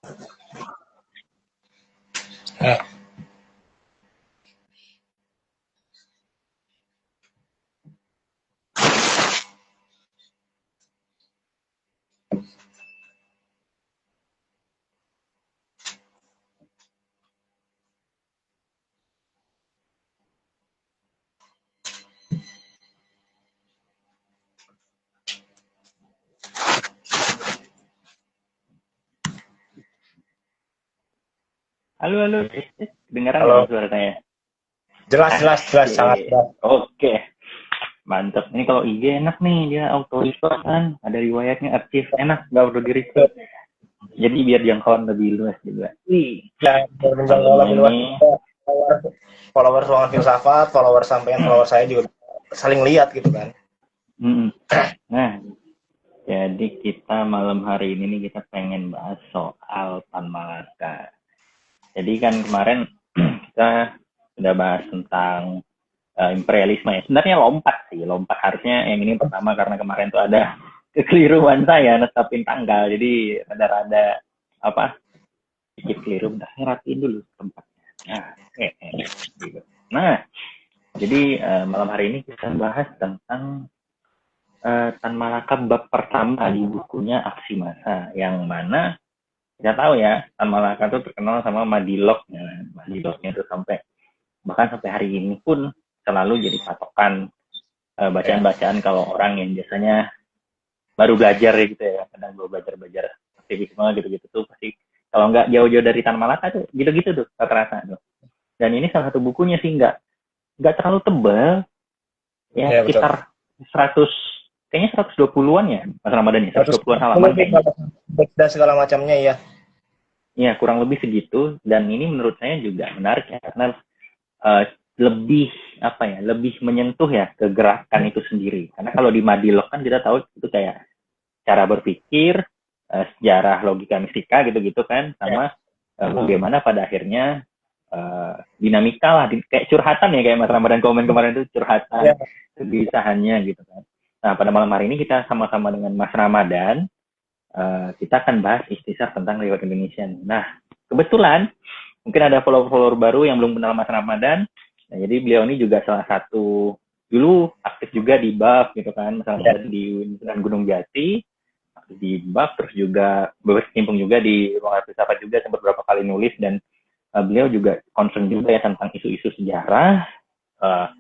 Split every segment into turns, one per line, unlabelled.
Eh,
Halo, halo. Dengaran nggak
Halo,
mas suara saya?
jelas, jelas, jelas, sangat
Asik.
jelas.
Oke, mantap. Ini kalau IG enak nih, dia auto restore kan. Ada riwayatnya aktif, enak, nggak perlu di restore. Jadi biar jangkauan lebih luas juga. Wih,
Ya, menjangkau
malam
lebih luas.
ini,
Follower, follower ruangan filsafat, follower sampean, follower saya juga saling lihat gitu kan.
mm, nah, jadi kita malam hari ini nih kita pengen bahas soal Tan Malaka. Jadi kan kemarin kita sudah bahas tentang imperialisme ya. Sebenarnya lompat sih, lompat harusnya yang ini pertama karena kemarin tuh ada kekeliruan saya netapin tanggal, jadi rada-rada apa sedikit keliru. Udah saya rapiin dulu tempatnya. Nah, gitu. Nah, jadi malam hari ini kita bahas tentang Tan Malaka bab pertama di bukunya Aksi Massa, yang mana kita tahu ya Tan Malaka tuh terkenal sama Madilognya. Madilognya tuh sampai bahkan sampai hari ini pun selalu jadi patokan
Ya,
bacaan-bacaan kalau orang yang biasanya baru belajar ya gitu ya, kadang baru belajar-belajar aktivisme gitu-gitu tuh pasti kalau nggak jauh-jauh dari Tan Malaka tuh gitu-gitu tuh rata-rata tuh. Dan ini salah satu bukunya sih nggak terlalu tebal ya,
ya betul.
sekitar 100, kayaknya 120-an ya Mas Ramadan ya, 120-an
110
halaman
sih
kayaknya.
kalau dan segala macamnya ya.
Ya kurang lebih segitu, dan ini menurut saya juga menarik ya karena uh, lebih apa ya, lebih menyentuh ya ke gerakan itu sendiri. Karena kalau di Madilog kan kita tahu itu kayak cara berpikir, sejarah logika mistika gitu-gitu kan,
Ya,
sama bagaimana pada akhirnya dinamika lah, kayak curhatan ya, kayak Mas Ramadan komen kemarin itu
ya,
curhatan kegelisahannya gitu kan. Nah pada malam hari ini kita sama-sama dengan Mas Ramadan, kita akan bahas istisar tentang riwayat Indonesia. Nah kebetulan mungkin ada follower-follower baru yang belum kenal Mas Ramadan. Nah, jadi beliau ini juga salah satu dulu aktif juga di BAF gitu kan, Mas
ya,
Ramadan di Universitas Gunung Jati, di BAF, terus juga berkecimpung juga di ruang filsafat juga, sempat beberapa kali nulis, dan beliau juga concern juga ya tentang isu-isu sejarah, uh,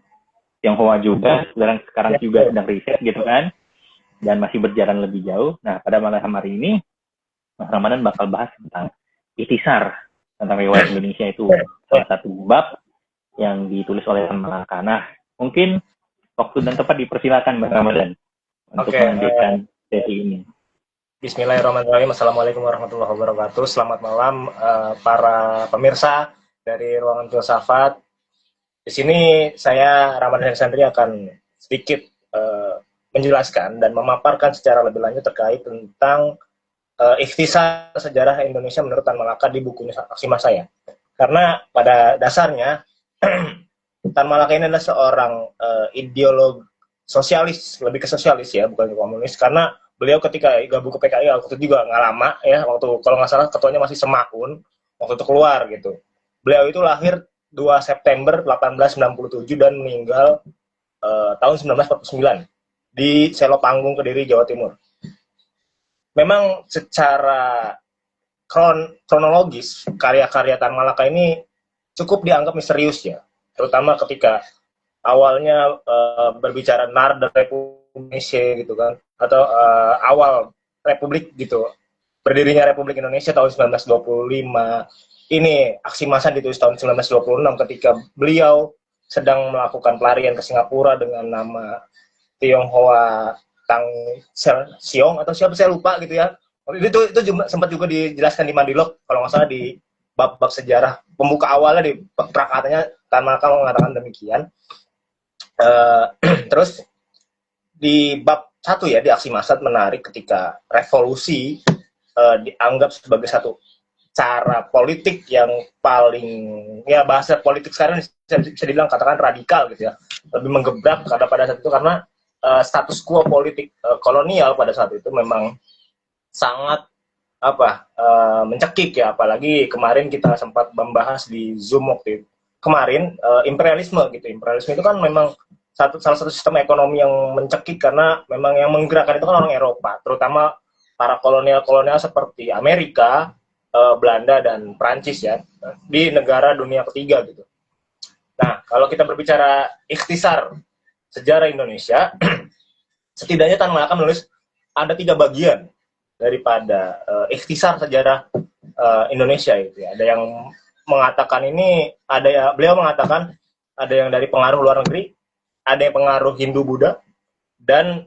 Tionghoa juga, sekarang
ya,
juga
betul.
sedang riset gitu kan, dan masih berjalan lebih jauh. Nah pada malam hari ini Mas Ramadan bakal bahas tentang itisar, tentang riwayat Indonesia itu
Ya,
salah satu bab yang ditulis oleh Tan Malaka. Nah mungkin waktu dan tepat dipersilakan Mas Ramadan untuk
oke.
melanjutkan sesi ini.
Bismillahirrahmanirrahim. Assalamualaikum warahmatullahi wabarakatuh. Selamat malam para pemirsa dari Ruangan Filsafat. Di sini saya Ramadan Alexandri akan sedikit menjelaskan dan memaparkan secara lebih lanjut terkait tentang ikhtisar sejarah Indonesia menurut Tan Malaka di bukunya Aksi Massa ya. Karena pada dasarnya Tan Malaka ini adalah seorang ideolog sosialis, lebih ke sosialis ya, bukan ke komunis. Karena beliau ketika gabung ke PKI waktu itu juga nggak lama ya, waktu kalau nggak salah ketuanya masih Semaun, waktu itu keluar gitu. Beliau itu lahir 2 September 1897 dan meninggal tahun 1949 di Selopanggung, Kediri, Jawa Timur. Memang secara kronologis karya-karya Tan Malaka ini cukup dianggap misterius ya, terutama ketika awalnya berbicara Narda Republik Indonesia gitu kan, atau awal Republik gitu, berdirinya Republik Indonesia tahun 1925. Ini Aksi Massa ditulis tahun 1926 ketika beliau sedang melakukan pelarian ke Singapura dengan nama Tionghoa Tang Siong atau siapa saya lupa gitu ya. Itu juga, sempat juga dijelaskan di Mandilog kalau nggak salah di bab-bab sejarah pembuka awalnya di prakatanya Tan Malaka mengatakan demikian. Terus di bab satu ya di Aksi Massa menarik ketika revolusi dianggap sebagai satu cara politik yang paling, ya bahasa politik sekarang bisa dibilang katakan radikal gitu ya, lebih menggebrak karena pada saat itu karena status quo politik kolonial pada saat itu memang sangat mencekik ya, apalagi kemarin kita sempat membahas di Zoom waktu itu. Kemarin imperialisme gitu. Imperialisme itu kan memang salah satu sistem ekonomi yang mencekik karena memang yang menggerakkan itu kan orang Eropa, terutama para kolonial-kolonial seperti Amerika, Belanda dan Prancis ya, di negara dunia ketiga gitu. Nah, kalau kita berbicara ikhtisar sejarah Indonesia, setidaknya Tan Malaka menulis ada 3 bagian daripada ikhtisar sejarah Indonesia itu ya. Ada yang mengatakan ini, beliau mengatakan ada yang dari pengaruh luar negeri, ada yang pengaruh Hindu Buddha, dan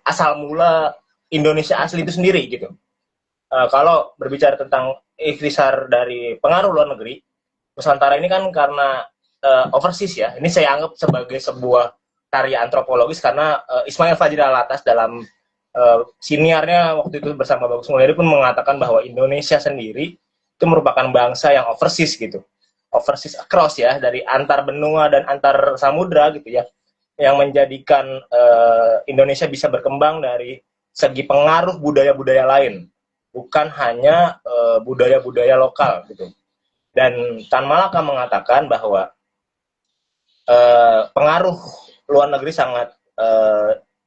asal mula Indonesia asli itu sendiri gitu. Kalau berbicara tentang ikhtisar dari pengaruh luar negeri, Nusantara ini kan karena overseas ya, ini saya anggap sebagai sebuah karya antropologis karena Ismail Fajri Alatas dalam siniarnya waktu itu bersama Bagus Mulyadi pun mengatakan bahwa Indonesia sendiri itu merupakan bangsa yang overseas gitu, overseas across ya, dari antar benua dan antar samudra gitu ya, yang menjadikan Indonesia bisa berkembang dari segi pengaruh budaya-budaya lain, bukan hanya budaya-budaya lokal gitu. Dan Tan Malaka mengatakan bahwa pengaruh luar negeri sangat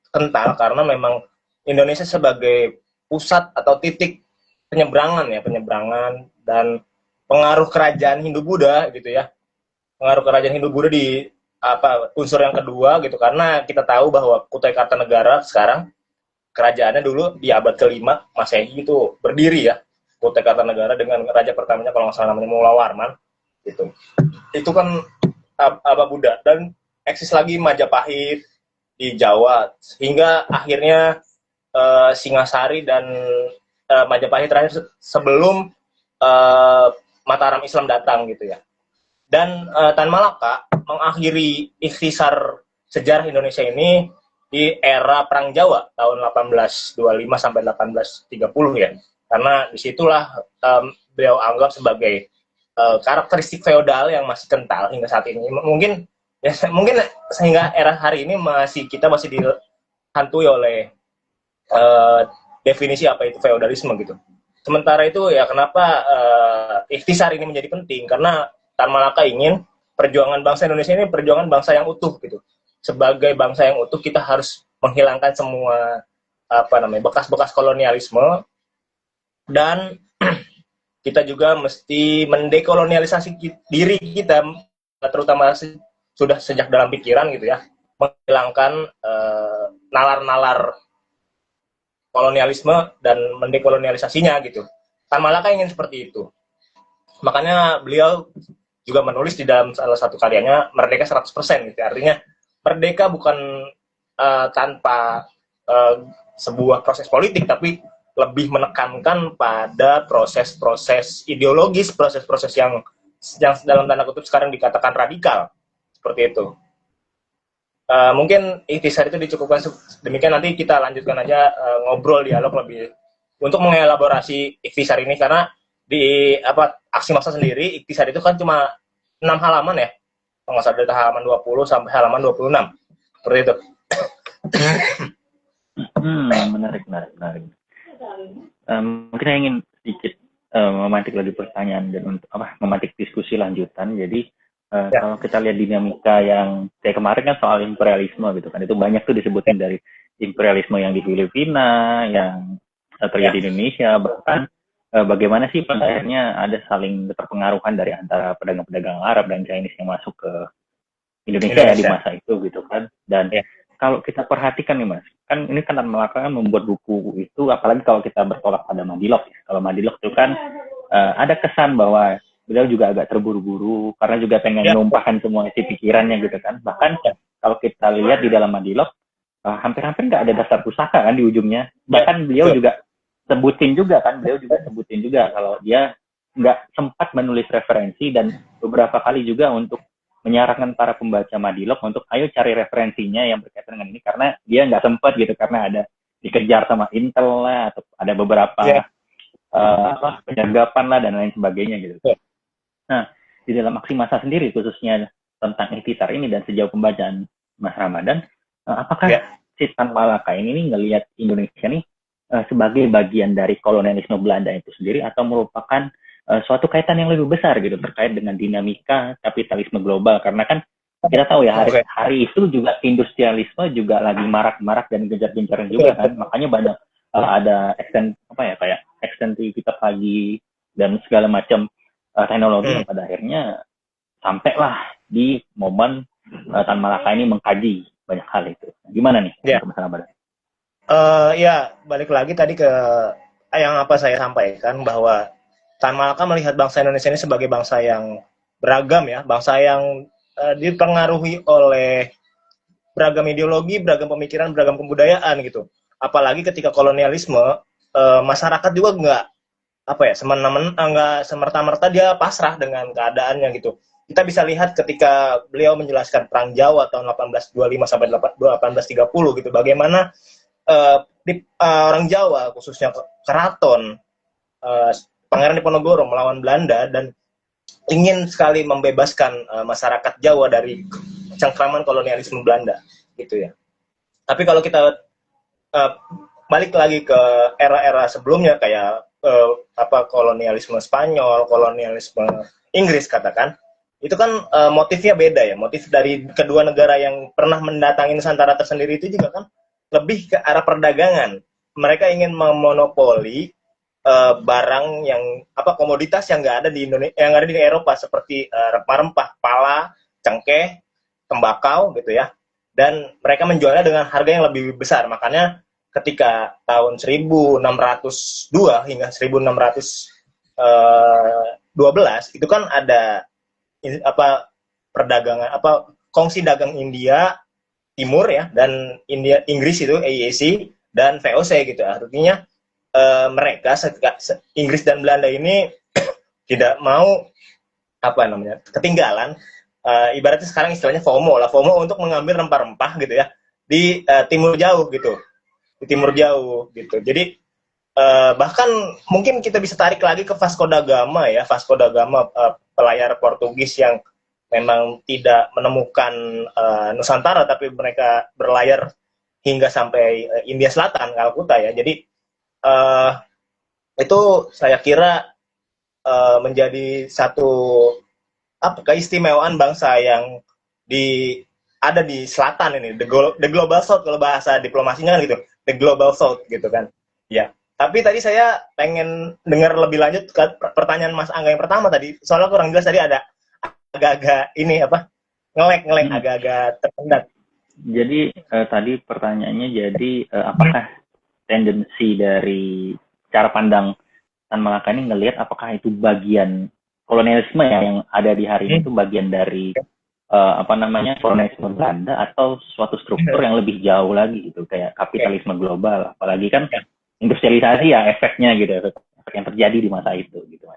kental karena memang Indonesia sebagai pusat atau titik penyeberangan dan pengaruh kerajaan Hindu Buddha gitu ya, pengaruh kerajaan Hindu Buddha di unsur yang kedua gitu, karena kita tahu bahwa Kutai Kartanegara sekarang kerajaannya dulu di abad ke-5 Masehi itu berdiri ya, Kutai Kartanegara dengan raja pertamanya kalau nggak salah namanya Mula Warman gitu. Itu kan Buddha, dan eksis lagi Majapahit di Jawa hingga akhirnya Singasari dan Majapahit terakhir sebelum Mataram Islam datang gitu ya. Dan Tan Malaka mengakhiri ikhtisar sejarah Indonesia ini di era Perang Jawa tahun 1825 sampai 1830 ya. Karena disitulah beliau anggap sebagai karakteristik feodal yang masih kental hingga saat ini. Mungkin sehingga era hari ini kita masih dihantui oleh definisi apa itu feodalisme gitu. Sementara itu ya kenapa ikhtisar ini menjadi penting, karena Tan Malaka ingin perjuangan bangsa Indonesia ini perjuangan bangsa yang utuh gitu. Sebagai bangsa yang utuh kita harus menghilangkan semua bekas-bekas kolonialisme, dan kita juga mesti mendekolonialisasi diri kita, terutama sudah sejak dalam pikiran gitu ya, menghilangkan nalar-nalar kolonialisme dan mendekolonialisasinya gitu. Tan Malaka ingin seperti itu. Makanya beliau juga menulis di dalam salah satu karyanya Merdeka 100% gitu. Artinya merdeka bukan tanpa sebuah proses politik, tapi lebih menekankan pada proses-proses ideologis, proses-proses yang dalam tanda kutip sekarang dikatakan radikal. Seperti itu. Mungkin ikhtisar itu dicukupkan demikian, nanti kita lanjutkan aja ngobrol dialog lebih untuk mengelaborasi ikhtisar ini, karena di aksi massa sendiri ikhtisar itu kan cuma 6 halaman ya, nggak salah dari halaman 20 sampai halaman 26 seperti itu.
Menarik. Mungkin saya ingin sedikit memantik lagi pertanyaan dan untuk memantik diskusi lanjutan. Jadi kalau kita lihat dinamika yang kayak kemarin kan soal imperialisme gitu kan, itu banyak tuh disebutin dari imperialisme yang di Filipina, yang terjadi di Indonesia, bahkan bagaimana sih pada akhirnya ada saling berpengaruhan dari antara pedagang-pedagang Arab dan Chinese yang masuk ke Indonesia ya di masa itu gitu kan. Dan kalau kita perhatikan nih Mas, kan ini kan Malaka membuat buku itu, apalagi kalau kita bertolak pada Madilog ya. Kalau Madilog itu kan ada kesan bahwa beliau juga agak terburu-buru karena juga pengen menumpahkan semua isi pikirannya gitu kan. Bahkan kalau kita lihat di dalam Madilog hampir-hampir nggak ada daftar pusaka kan di ujungnya. Bahkan beliau juga sebutin juga kalau dia nggak sempat menulis referensi, dan beberapa kali juga untuk menyarankan para pembaca Madilog untuk ayo cari referensinya yang berkaitan dengan ini, karena dia nggak sempat gitu karena ada dikejar sama Intel lah, atau ada beberapa penyergapan lah dan lain sebagainya gitu. Nah, di dalam aksi massa sendiri khususnya tentang ikhtisar ini dan sejauh pembacaan Mas Ramadan, apakah si Tan Malaka ini ngelihat Indonesia nih sebagai bagian dari kolonialisme Belanda itu sendiri atau merupakan suatu kaitan yang lebih besar gitu terkait dengan dinamika kapitalisme global, karena kan kita tahu ya hari itu juga industrialisme juga lagi marak-marak dan gencar-gencaran juga kan, makanya banyak ada kayak ekstensivitas lagi dan segala macam teknologi yang pada akhirnya sampailah di momen Tan Malaka ini mengkaji banyak hal itu. Gimana nih masalah badan?
Ya, balik lagi tadi ke yang apa saya sampaikan, bahwa Tan Malaka melihat bangsa Indonesia ini sebagai bangsa yang beragam ya, bangsa yang dipengaruhi oleh beragam ideologi, beragam pemikiran, beragam kebudayaan gitu. Apalagi ketika kolonialisme, masyarakat juga nggak semerta-merta dia pasrah dengan keadaannya gitu. Kita bisa lihat ketika beliau menjelaskan Perang Jawa tahun 1825 sampai 1830 gitu, bagaimana orang Jawa khususnya keraton Pangeran Diponegoro melawan Belanda dan ingin sekali membebaskan masyarakat Jawa dari cengkraman kolonialisme Belanda gitu ya. Tapi kalau kita balik lagi ke era-era sebelumnya kayak kolonialisme Spanyol, kolonialisme Inggris katakan, itu kan motifnya beda ya. Motif dari kedua negara yang pernah mendatangi Nusantara tersendiri itu juga kan lebih ke arah perdagangan. Mereka ingin memonopoli barang yang komoditas yang nggak ada di Indonesia, yang ada di Eropa, seperti rempah-rempah, pala, cengkeh, tembakau gitu ya. Dan mereka menjualnya dengan harga yang lebih besar. Makanya ketika tahun 1602 hingga 1612 itu kan ada perdagangan kongsi dagang India Timur ya, dan Inggris itu AEC dan VOC gitu. Artinya mereka Inggris dan Belanda ini tidak mau ketinggalan, ibaratnya sekarang istilahnya FOMO untuk mengambil rempah-rempah gitu ya di timur jauh gitu. Di timur jauh gitu. Jadi bahkan mungkin kita bisa tarik lagi ke Vasco da Gama ya, pelayar Portugis yang memang tidak menemukan Nusantara, tapi mereka berlayar hingga sampai India Selatan, Kalkuta ya. Jadi itu saya kira menjadi satu keistimewaan bangsa yang ada di selatan ini, the global south kalau bahasa diplomasinya kan gitu, the global south gitu kan. Ya. Tapi tadi saya pengen dengar lebih lanjut ke pertanyaan Mas Angga yang pertama tadi, soalnya kurang jelas tadi, ada agak-agak ini ngelek agak-agak tersendat.
Jadi tadi pertanyaannya apakah tendensi dari cara pandang Tan Malaka ini ngelihat apakah itu bagian kolonialisme ya yang ada di hari ini itu bagian dari kolonialisme Belanda atau suatu struktur yang lebih jauh lagi gitu, kayak kapitalisme global, apalagi kan industrialisasi ya efeknya gitu, efek yang terjadi di masa itu gitu.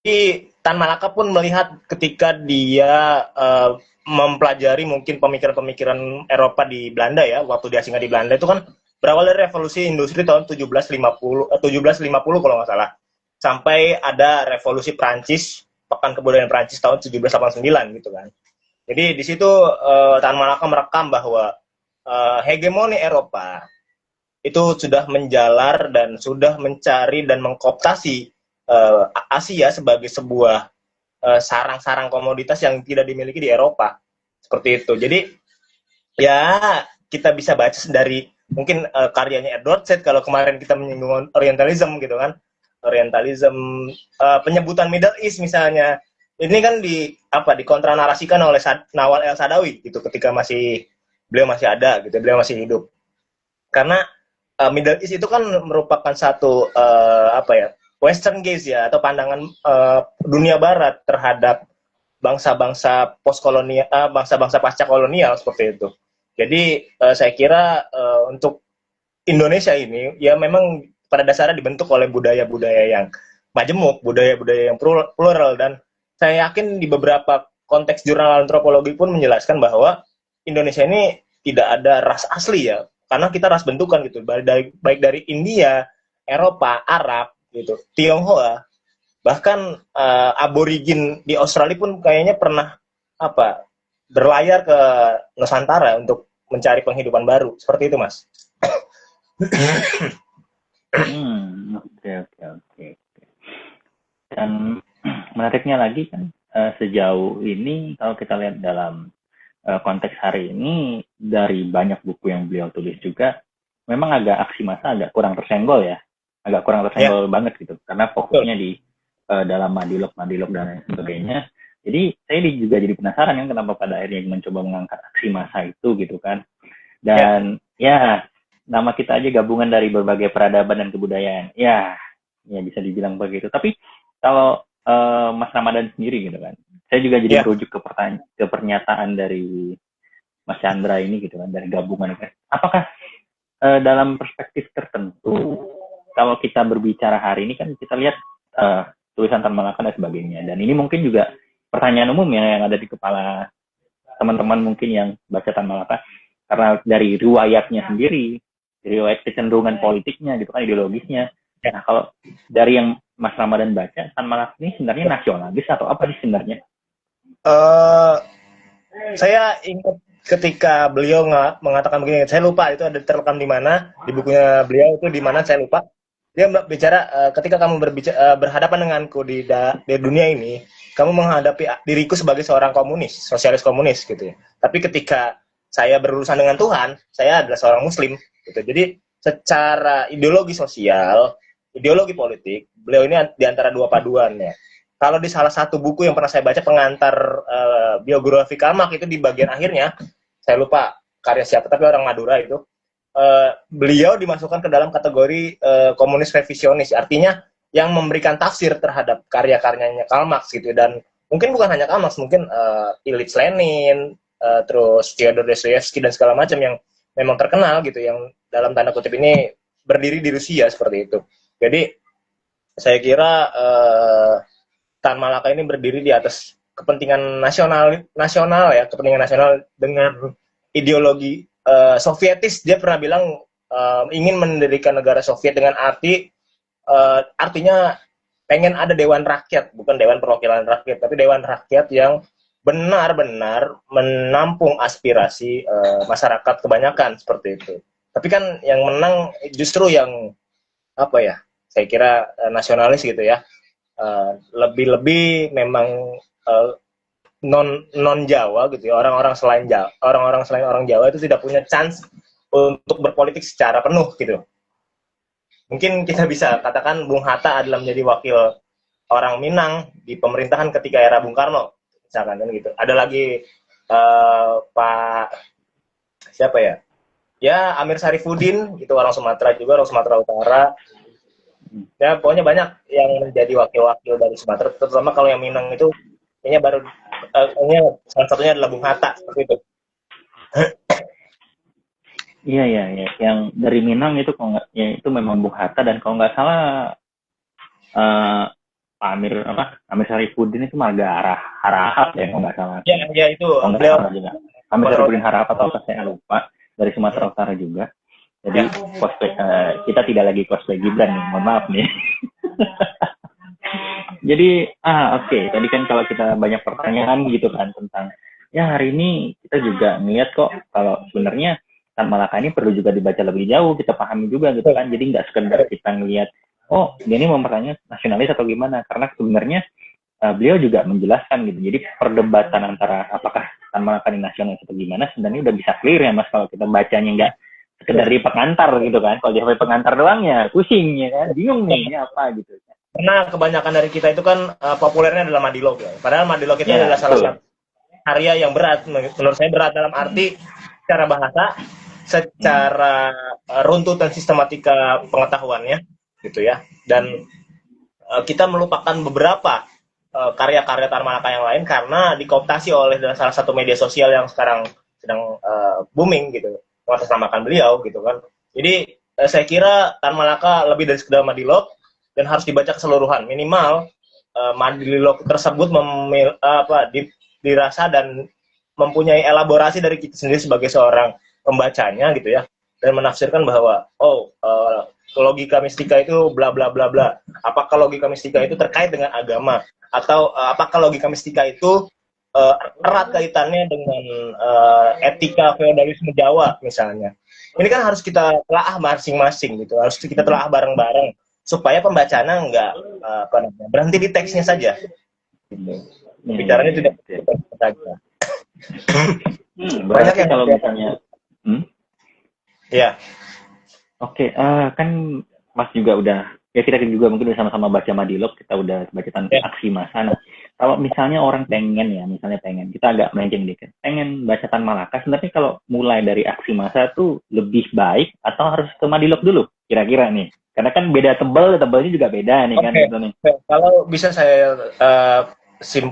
Jadi Tan Malaka pun melihat ketika dia mempelajari mungkin pemikiran-pemikiran Eropa di Belanda ya, waktu dia singgah di Belanda itu kan berawal dari revolusi industri tahun 1750 kalau nggak salah, sampai ada revolusi Prancis, pekan kebudayaan Prancis tahun 1789 gitu kan. Jadi di situ Tan Malaka merekam bahwa hegemoni Eropa itu sudah menjalar dan sudah mencari dan mengkooptasi Asia sebagai sebuah sarang-sarang komoditas yang tidak dimiliki di Eropa, seperti itu. Jadi ya kita bisa baca dari mungkin karyanya Edward Said kalau kemarin kita menyinggung Orientalism gitu kan, penyebutan Middle East misalnya, ini kan dikontranarasikan oleh Nawal El Saadawi gitu ketika beliau masih ada gitu, beliau masih hidup. Karena Middle East itu kan merupakan satu Western gaze ya, atau pandangan dunia Barat terhadap bangsa-bangsa postkolonial, bangsa-bangsa pasca kolonial seperti itu. Jadi saya kira untuk Indonesia ini ya memang pada dasarnya dibentuk oleh budaya-budaya yang majemuk, budaya-budaya yang plural, dan saya yakin di beberapa konteks jurnal antropologi pun menjelaskan bahwa Indonesia ini tidak ada ras asli ya, karena kita ras bentukan gitu, baik dari India, Eropa, Arab gitu, Tionghoa, bahkan aborigin di Australia pun kayaknya pernah berlayar ke Nusantara untuk mencari penghidupan baru, seperti itu Mas.
Oke, oke, oke. Dan menariknya lagi kan, sejauh ini kalau kita lihat dalam konteks hari ini, dari banyak buku yang beliau tulis juga, memang agak aksi massa agak kurang tersenggol ya, agak kurang
Ya,
tersenggol banget gitu, karena
betul.
fokusnya di dalam madilog dan lain sebagainya. Jadi saya juga jadi penasaran kan kenapa pada akhirnya mencoba mengangkat aksi massa itu gitu kan.
Ya,
Dan ya, nama kita aja gabungan dari berbagai peradaban dan kebudayaan. Ya bisa dibilang begitu. Tapi kalau Mas Ramadan sendiri gitu kan, saya juga jadi
ya.
merujuk ke pernyataan dari Mas Chandra ini gitu kan, dari gabungan kan. Apakah dalam perspektif tertentu, kalau kita berbicara hari ini kan kita lihat tulisan Tan Malaka dan sebagainya. Dan ini mungkin juga pertanyaan umum yang ada di kepala teman-teman mungkin yang baca Tan Malaka, karena dari riwayatnya sendiri, riwayat kecenderungan politiknya gitu kan, ideologisnya. Nah, kalau dari yang Mas Ramadan baca, Tan Malaka ini sebenarnya nasionalis atau apa sih sebenarnya?
Eh, saya ingat ketika beliau mengatakan begini, saya lupa itu ada terrekam di mana di bukunya beliau itu di mana saya lupa. Dia bicara ketika kamu berhadapan denganku di dunia ini, kamu menghadapi diriku sebagai seorang komunis, sosialis komunis gitu ya. Tapi ketika saya berurusan dengan Tuhan, saya adalah seorang muslim gitu. Jadi secara ideologi sosial, ideologi politik, beliau ini di antara dua paduan ya. Kalau di salah satu buku yang pernah saya baca pengantar biografi Karmak itu di bagian akhirnya, saya lupa karya siapa tapi orang Madura itu, beliau dimasukkan ke dalam kategori komunis revisionis, artinya yang memberikan tafsir terhadap karya-karyanya Karl Marx gitu. Dan mungkin bukan hanya Karl Marx, mungkin Ilyich Lenin, terus Fyodor Dostoyevsky dan segala macam yang memang terkenal gitu, yang dalam tanda kutip ini berdiri di Rusia seperti itu. Jadi saya kira Tan Malaka ini berdiri di atas kepentingan nasional ya, kepentingan nasional dengan ideologi Sovietis. Dia pernah bilang ingin mendirikan negara Soviet dengan artinya pengen ada dewan rakyat, bukan dewan perwakilan rakyat, tapi dewan rakyat yang benar-benar menampung aspirasi masyarakat kebanyakan seperti itu. Tapi kan yang menang justru yang apa ya? Saya kira nasionalis gitu ya. Lebih-lebih memang uh, non Jawa gitu ya, orang-orang selain orang Jawa itu tidak punya chance untuk berpolitik secara penuh gitu. Mungkin kita bisa katakan Bung Hatta adalah menjadi wakil orang Minang di pemerintahan ketika era Bung Karno, misalkan kan gitu. Ada lagi Pak siapa ya? Ya Amir Sarifuddin, itu orang Sumatera juga, orang Sumatera Utara. Ya pokoknya banyak yang menjadi wakil-wakil dari Sumatera, terutama kalau yang Minang itu kayaknya baru kayaknya salah satunya adalah Bung Hatta seperti itu.
Iya, iya, iya. Yang dari Minang itu kalau nggak, ya itu memang Bung Hatta, dan kalau nggak salah eh Amir Sarifuddin itu marga Harahap ya kalau nggak salah.
Ya, ya itu
Kalau nggak
beliau
salah juga. Amir Sarifuddin Harahap atau apa saya lupa, dari Sumatera Utara juga. Jadi
ya.
cosplay, kita tidak lagi cosplay Gibran nih, mohon maaf nih. Jadi oke. Tadi kan kalau kita banyak pertanyaan gitu kan tentang, ya hari ini kita juga ngeliat kok kalau sebenarnya Tan Malaka ini perlu juga dibaca lebih jauh, kita pahami juga gitu kan. Jadi nggak sekedar kita ngeliat, oh dia ini mempertanyaan nasionalis atau gimana, karena sebenarnya beliau juga menjelaskan gitu. Jadi perdebatan antara apakah Tan Malaka ini nasionalis atau gimana sebenarnya udah bisa clear ya Mas, kalau kita bacanya nggak sekedar di pengantar gitu kan. Kalau di pengantar doang ya pusing ya kan, bingung nih ini apa gitu.
Karena kebanyakan dari kita itu kan populernya adalah Madilog ya. Padahal Madilog itu
Ya
adalah salah
betul.
satu karya yang berat. Menurut saya berat dalam arti secara bahasa, secara runtutan sistematika pengetahuannya gitu ya. Dan kita melupakan beberapa karya-karya Tan Malaka yang lain karena dikooptasi oleh salah satu media sosial yang sekarang sedang booming gitu, mengatasnamakan beliau gitu kan. Jadi saya kira Tan Malaka lebih dari sekedar Madilog dan harus dibaca keseluruhan. Minimal Madilog tersebut dirasa dan mempunyai elaborasi dari kita sendiri sebagai seorang pembacanya gitu ya, dan menafsirkan bahwa logika mistika itu bla bla bla bla. Apakah logika mistika itu terkait dengan agama, atau apakah logika mistika itu erat kaitannya dengan etika feodalisme Jawa misalnya. Ini kan harus kita telah masing-masing gitu, harus kita telah bareng-bareng supaya pembacaannya nggak berhenti di teksnya saja. Gitu. Bicaranya tidak saja.
Banyak yang kalau misalnya,
ya.
Oke, kan Mas juga udah, ya kita juga mungkin udah sama-sama baca Madilog, kita udah baca tentang aksi massa. Nah, kalau misalnya orang pengen ya, misalnya pengen, kita agak melenceng dikit, pengen baca Tan Malaka, sebenarnya kalau mulai dari aksi massa tuh lebih baik atau harus ke Madilog dulu, kira-kira nih? Karena kan beda tebalnya juga beda nih kan. Gitu nih.
Kalau bisa saya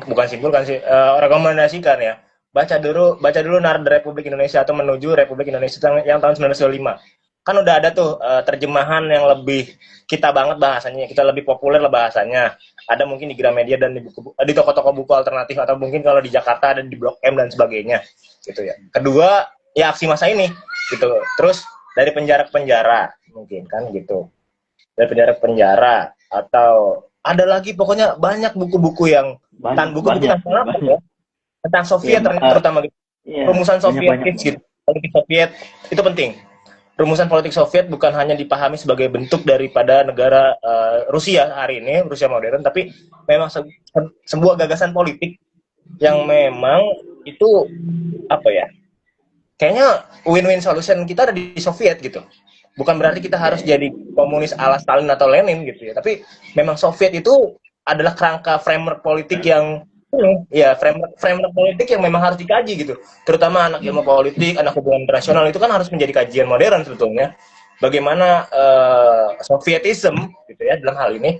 bukan simpulkan sih, rekomendasikan ya, baca dulu Narda Republik Indonesia atau Menuju Republik Indonesia yang tahun 1925. Kan udah ada tuh terjemahan yang lebih kita banget bahasanya, kita lebih populer lah bahasanya. Ada mungkin di Gramedia dan di toko-toko buku alternatif, atau mungkin kalau di Jakarta ada di Blok M dan sebagainya, gitu ya. Kedua, ya aksi massa ini, gitu. Terus dari penjara ke penjara, mungkin kan gitu. Dari penjara ke penjara, atau ada lagi pokoknya banyak buku-buku yang buku-buku tentang Soviet terutama gitu. Rumusan Soviet gitu. Politik Soviet itu penting. Rumusan politik Soviet bukan hanya dipahami sebagai bentuk daripada negara Rusia hari ini, Rusia modern, tapi memang sebuah gagasan politik yang memang itu apa ya? Kayaknya win-win solution kita ada di Soviet gitu. Bukan berarti kita harus jadi komunis ala Stalin atau Lenin gitu ya, tapi memang Soviet itu adalah kerangka framework politik yang framework politik yang memang harus dikaji gitu. Terutama anak ilmu politik, anak hubungan internasional itu kan harus menjadi kajian modern sebetulnya. Bagaimana Sovietism gitu ya dalam hal ini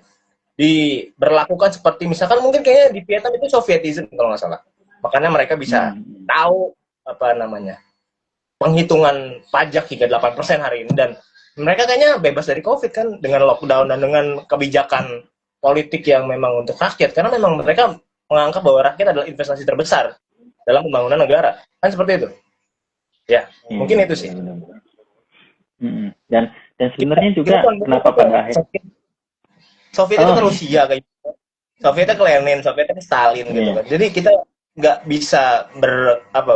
diberlakukan seperti misalkan mungkin kayaknya di Vietnam itu Sovietism kalau nggak salah. Makanya mereka bisa tahu penghitungan pajak hingga 8% hari ini, dan mereka kayaknya bebas dari COVID kan dengan lockdown dan dengan kebijakan politik yang memang untuk rakyat, karena memang mereka menganggap bahwa rakyat adalah investasi terbesar dalam pembangunan negara, kan seperti itu ya. Mungkin itu sih.
Dan sebenarnya juga kenapa pada
Soviet itu ke Rusia kayak gitu. Sovietnya ke Lenin, Sovietnya ke Stalin gitu kan. Jadi kita nggak bisa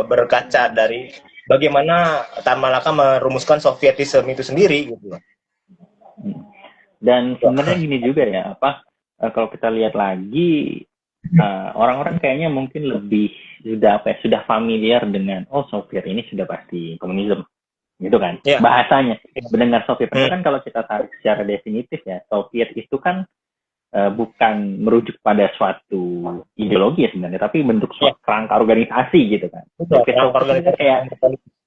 berkaca dari bagaimana Tan Malaka merumuskan Sovietisme itu sendiri gitu.
Dan sebenarnya gini juga ya, kalau kita lihat lagi, orang-orang kayaknya mungkin lebih sudah familiar dengan Soviet ini sudah pasti komunisme, gitu kan? Bahasanya mendengar Soviet. Kan kalau kita tarik secara definitif ya, Soviet itu kan bukan merujuk pada suatu ideologi ya sebenarnya, tapi bentuk suatu kerangka organisasi gitu kan. Soviet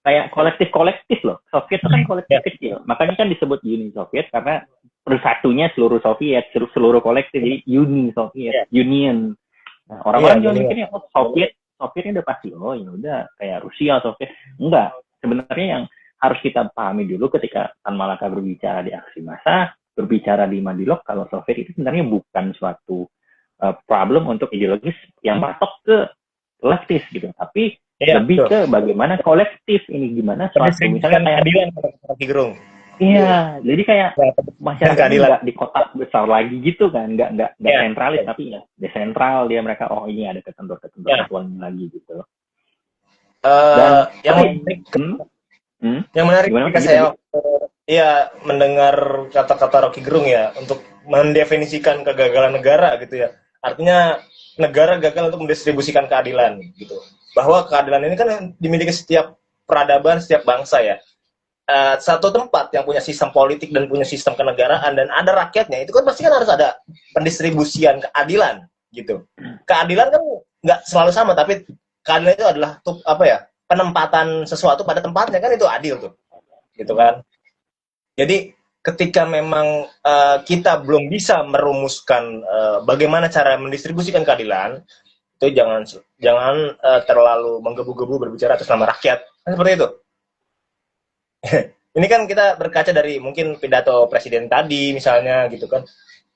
kayak kolektif loh. Soviet itu kan kolektif kecil. Makanya kan disebut Uni Soviet karena persatunya seluruh Soviet, seluruh kolektif, jadi Uni Soviet, Union. Nah, orang-orang juga mikirnya Soviet udah pasti, ya udah kayak Rusia, Soviet. Enggak. Sebenarnya yang harus kita pahami dulu ketika Tan Malaka berbicara di aksi massa, berbicara di Madilog, kalau Soviet itu sebenarnya bukan suatu problem untuk ideologis yang patok ke kolektif gitu, tapi lebih ke bagaimana kolektif ini, gimana suatu misalnya kayak Iya, jadi kayak masyarakat nggak di kotak besar lagi gitu kan, nggak sentralis, tapi ya desentral dia mereka. Ini ada ketentuan lagi gitu.
Dan yang menarik ketika saya mendengar kata-kata Rocky Gerung ya untuk mendefinisikan kegagalan negara gitu ya. Artinya negara gagal untuk mendistribusikan keadilan gitu. Bahwa keadilan ini kan dimiliki setiap peradaban, setiap bangsa ya. Satu tempat yang punya sistem politik dan punya sistem kenegaraan dan ada rakyatnya, itu kan pasti kan harus ada pendistribusian keadilan gitu. Keadilan kan nggak selalu sama, tapi keadilan itu adalah penempatan sesuatu pada tempatnya, kan itu adil tuh gitu kan. Jadi ketika memang kita belum bisa merumuskan bagaimana cara mendistribusikan keadilan, itu jangan terlalu menggebu-gebu berbicara atas nama rakyat, kan seperti itu. Ini kan kita berkaca dari mungkin pidato presiden tadi misalnya gitu kan.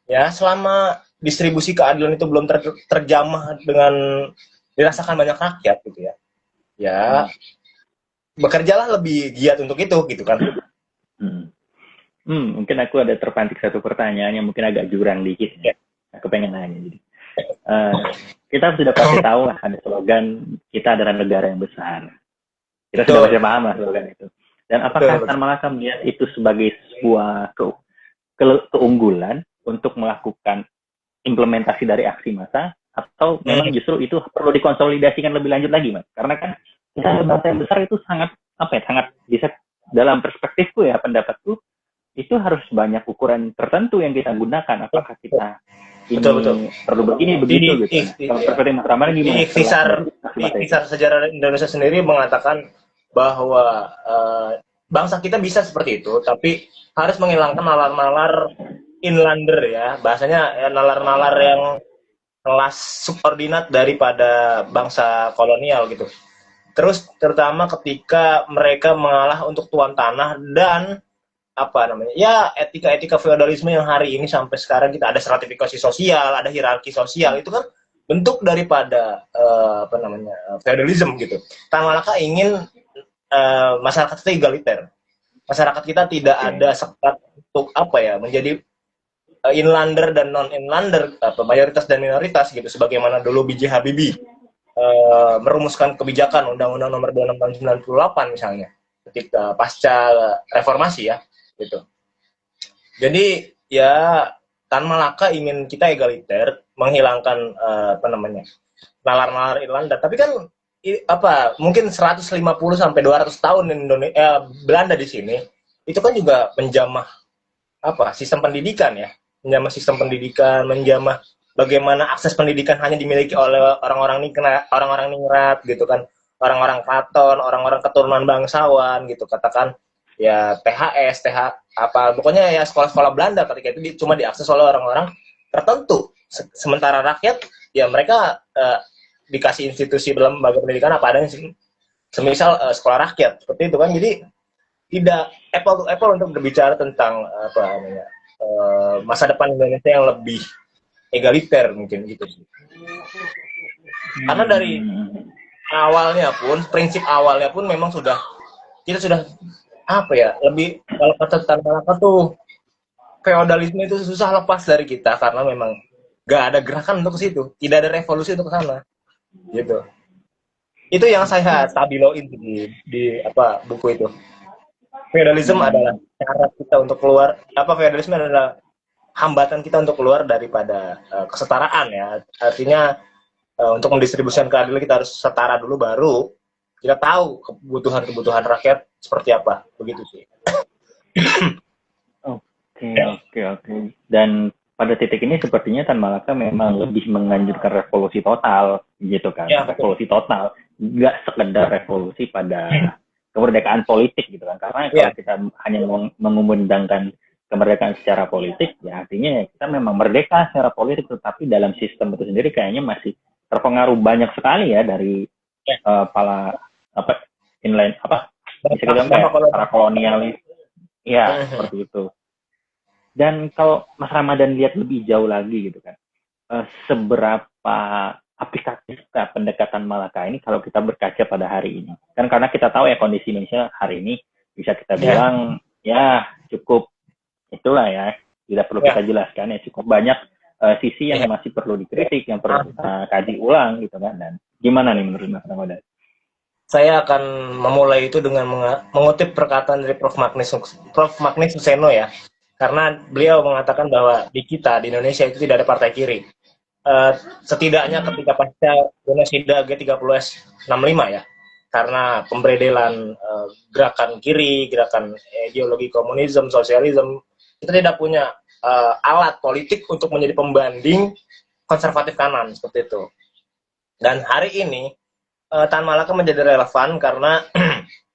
Ya, selama distribusi keadilan itu belum terjamah dengan dirasakan banyak rakyat gitu ya. Ya, bekerjalah lebih giat untuk itu gitu kan.
Mungkin aku ada terpantik satu pertanyaan yang mungkin agak jurang dikit ya. Aku pengen nanya jadi. Eh, kita sudah pasti tahu lah ada slogan kita adalah negara yang besar. Kita sudah
Betul,
pasti paham lah slogan itu. Dan
betul,
apakah Tan
betul.
Malaka melihat itu sebagai sebuah keunggulan untuk melakukan implementasi dari aksi massa, atau memang
Hmm,
justru itu perlu dikonsolidasikan lebih lanjut lagi, Mas? Karena kan kita ada bangsa yang besar itu sangat apa ya, sangat bisa dalam perspektifku ya, pendapatku itu harus banyak ukuran tertentu yang kita gunakan. Apakah kita
betul, betul.
ini perlu begini
Di,
begitu gitu. Nah, kalau
ya,
perspektif Mas Ramadan gimana setelah dari aksi massa itu?
ikhtisar sejarah Indonesia sendiri mengatakan bahwa bangsa kita bisa seperti itu, tapi harus menghilangkan nalar-nalar inlander ya, bahasanya ya, nalar-nalar yang kelas subordinat daripada bangsa kolonial gitu. Terus terutama ketika mereka mengalah untuk tuan tanah dan apa namanya ya etika-etika feodalisme yang hari ini sampai sekarang kita ada stratifikasi sosial, ada hierarki sosial itu kan bentuk daripada apa namanya feodalisme gitu. Tan Malaka ingin masyarakat kita egaliter, masyarakat kita tidak
Oke.
ada sekat untuk apa ya menjadi inlander dan non inlander, apa mayoritas dan minoritas gitu, sebagaimana dulu B.J. Habibie merumuskan kebijakan Undang-Undang Nomor 26 Tahun 98 misalnya ketika pasca reformasi ya gitu. Jadi ya Tan Malaka ingin kita egaliter, menghilangkan apa namanya nalar-nalar Irlanda. Tapi kan apa mungkin 150 sampai 200 tahun Indonesia Belanda di sini itu kan juga menjamah apa sistem pendidikan ya, menjamah sistem pendidikan, menjamah bagaimana akses pendidikan hanya dimiliki oleh orang-orang ningrat, orang-orang ningrat gitu kan, orang-orang keraton, orang-orang keturunan bangsawan gitu, katakan ya THS, TH apa pokoknya ya sekolah-sekolah Belanda ketika itu cuma diakses oleh orang-orang tertentu. Sementara rakyat ya mereka dikasih institusi dalam lembaga pendidikan apa adanya, semisal sekolah rakyat seperti itu kan. Jadi tidak apple to apple untuk berbicara tentang apa namanya masa depan Indonesia yang lebih egaliter mungkin gitu sih. Karena dari
Hmm.
awalnya pun prinsip awalnya pun memang sudah kita sudah apa ya lebih kalau kata Tanaka tuh feodalisme itu susah lepas dari kita karena memang gak ada gerakan untuk ke situ, tidak ada revolusi untuk ke sana gitu. Itu yang saya
Oke.
stabiloin di apa buku itu. Feudalisme adalah
Hmm.
cara kita untuk keluar, apa feudalisme adalah hambatan kita untuk keluar daripada kesetaraan ya. Artinya untuk mendistribusikan keadilan kita harus setara dulu baru kita tahu kebutuhan-kebutuhan rakyat seperti apa. Begitu sih.
Oke, oke, oke. Dan pada titik ini sepertinya Tan Malaka memang lebih menganjurkan revolusi total, gitu kan?
Ya, betul.
Revolusi total, nggak sekedar revolusi pada kemerdekaan politik, gitu kan? Karena kalau
Ya,
kita hanya mengumandangkan kemerdekaan secara politik, ya artinya kita memang merdeka secara politik, tetapi dalam sistem itu sendiri kayaknya masih terpengaruh banyak sekali ya dari
ya.
para apa inline apa bisa kita
Dampak,
bilang
dampak
kayak
kalau
para kolonialis, ya seperti itu. Dan kalau Mas Ramadan lihat lebih jauh lagi gitu kan, seberapa aplikatif pendekatan Malaka ini kalau kita berkaca pada hari ini? Kan karena kita tahu ya kondisi Indonesia hari ini bisa kita
ya,
bilang ya cukup itulah ya, tidak perlu kita
ya,
jelaskan ya, cukup banyak sisi yang
ya.
masih perlu dikritik, yang perlu kita kaji ulang gitu kan. Dan gimana nih menurut Mas Ramadan?
Saya akan memulai itu dengan mengutip perkataan dari Prof. Magnis Suseno ya. Karena beliau mengatakan bahwa di kita di Indonesia itu tidak ada partai kiri. Setidaknya ketika pasca genosida G30S 65 ya, karena pemberedelan gerakan kiri, gerakan ideologi komunisme, sosialisme, kita tidak punya alat politik untuk menjadi pembanding konservatif kanan seperti itu. Dan hari ini Tan Malaka menjadi relevan karena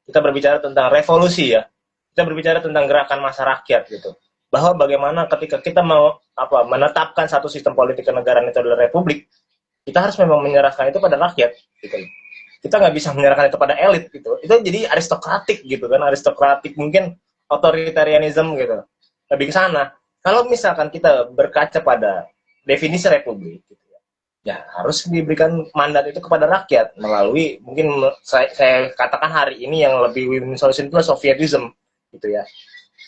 kita berbicara tentang revolusi ya, kita berbicara tentang gerakan massa rakyat gitu, bahwa bagaimana ketika kita mau apa menetapkan satu sistem politik kenegaraan itu adalah republik, kita harus memang menyerahkan itu pada rakyat gitu. Kita nggak bisa menyerahkan itu pada elit gitu, itu jadi aristokratik gitu kan, aristokratik mungkin otoritarianisme gitu, lebih ke sana. Kalau misalkan kita berkaca pada definisi republik gitu, ya harus diberikan mandat itu kepada rakyat melalui mungkin saya katakan hari ini yang lebih win-win solution itu Sovietism gitu ya.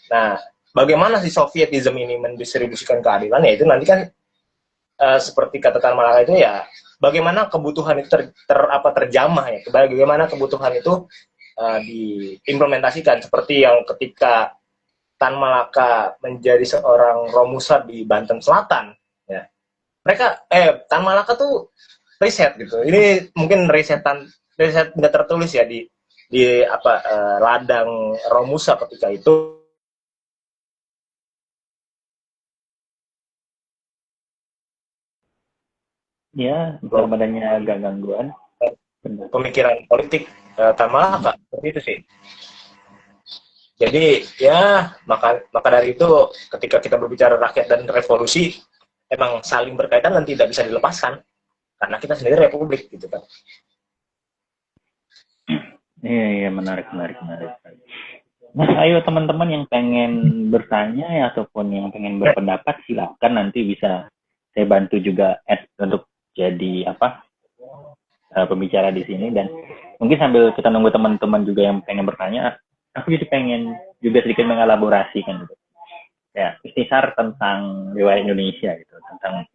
Nah, bagaimana si Sovietism ini mendistribusikan keadilan ya itu nanti kan seperti kata Tan Malaka itu ya, bagaimana kebutuhan itu terjamah ya, bagaimana kebutuhan itu diimplementasikan, seperti yang ketika Tan Malaka menjadi seorang Romusa di Banten Selatan ya, mereka Tan Malaka tuh riset gitu, ini mungkin riset nggak tertulis ya di ladang Romusa ketika itu.
Ya, besar badannya agak gangguan. Benar.
Pemikiran politik Tan Malaka seperti itu sih. Jadi ya maka dari itu ketika kita berbicara rakyat dan revolusi emang saling berkaitan dan tidak bisa dilepaskan karena kita sendiri republik gitu kan.
Iya, iya, menarik. Nah, ayo teman-teman yang pengen bertanya ya, ataupun yang pengen berpendapat, silakan nanti bisa saya bantu juga untuk jadi pembicara di sini. Dan mungkin sambil kita nunggu teman-teman juga yang pengen bertanya, aku jadi pengen juga sedikit mengelaborasi kan gitu. Ya, ikhtisar tentang riwayat Indonesia gitu, tentang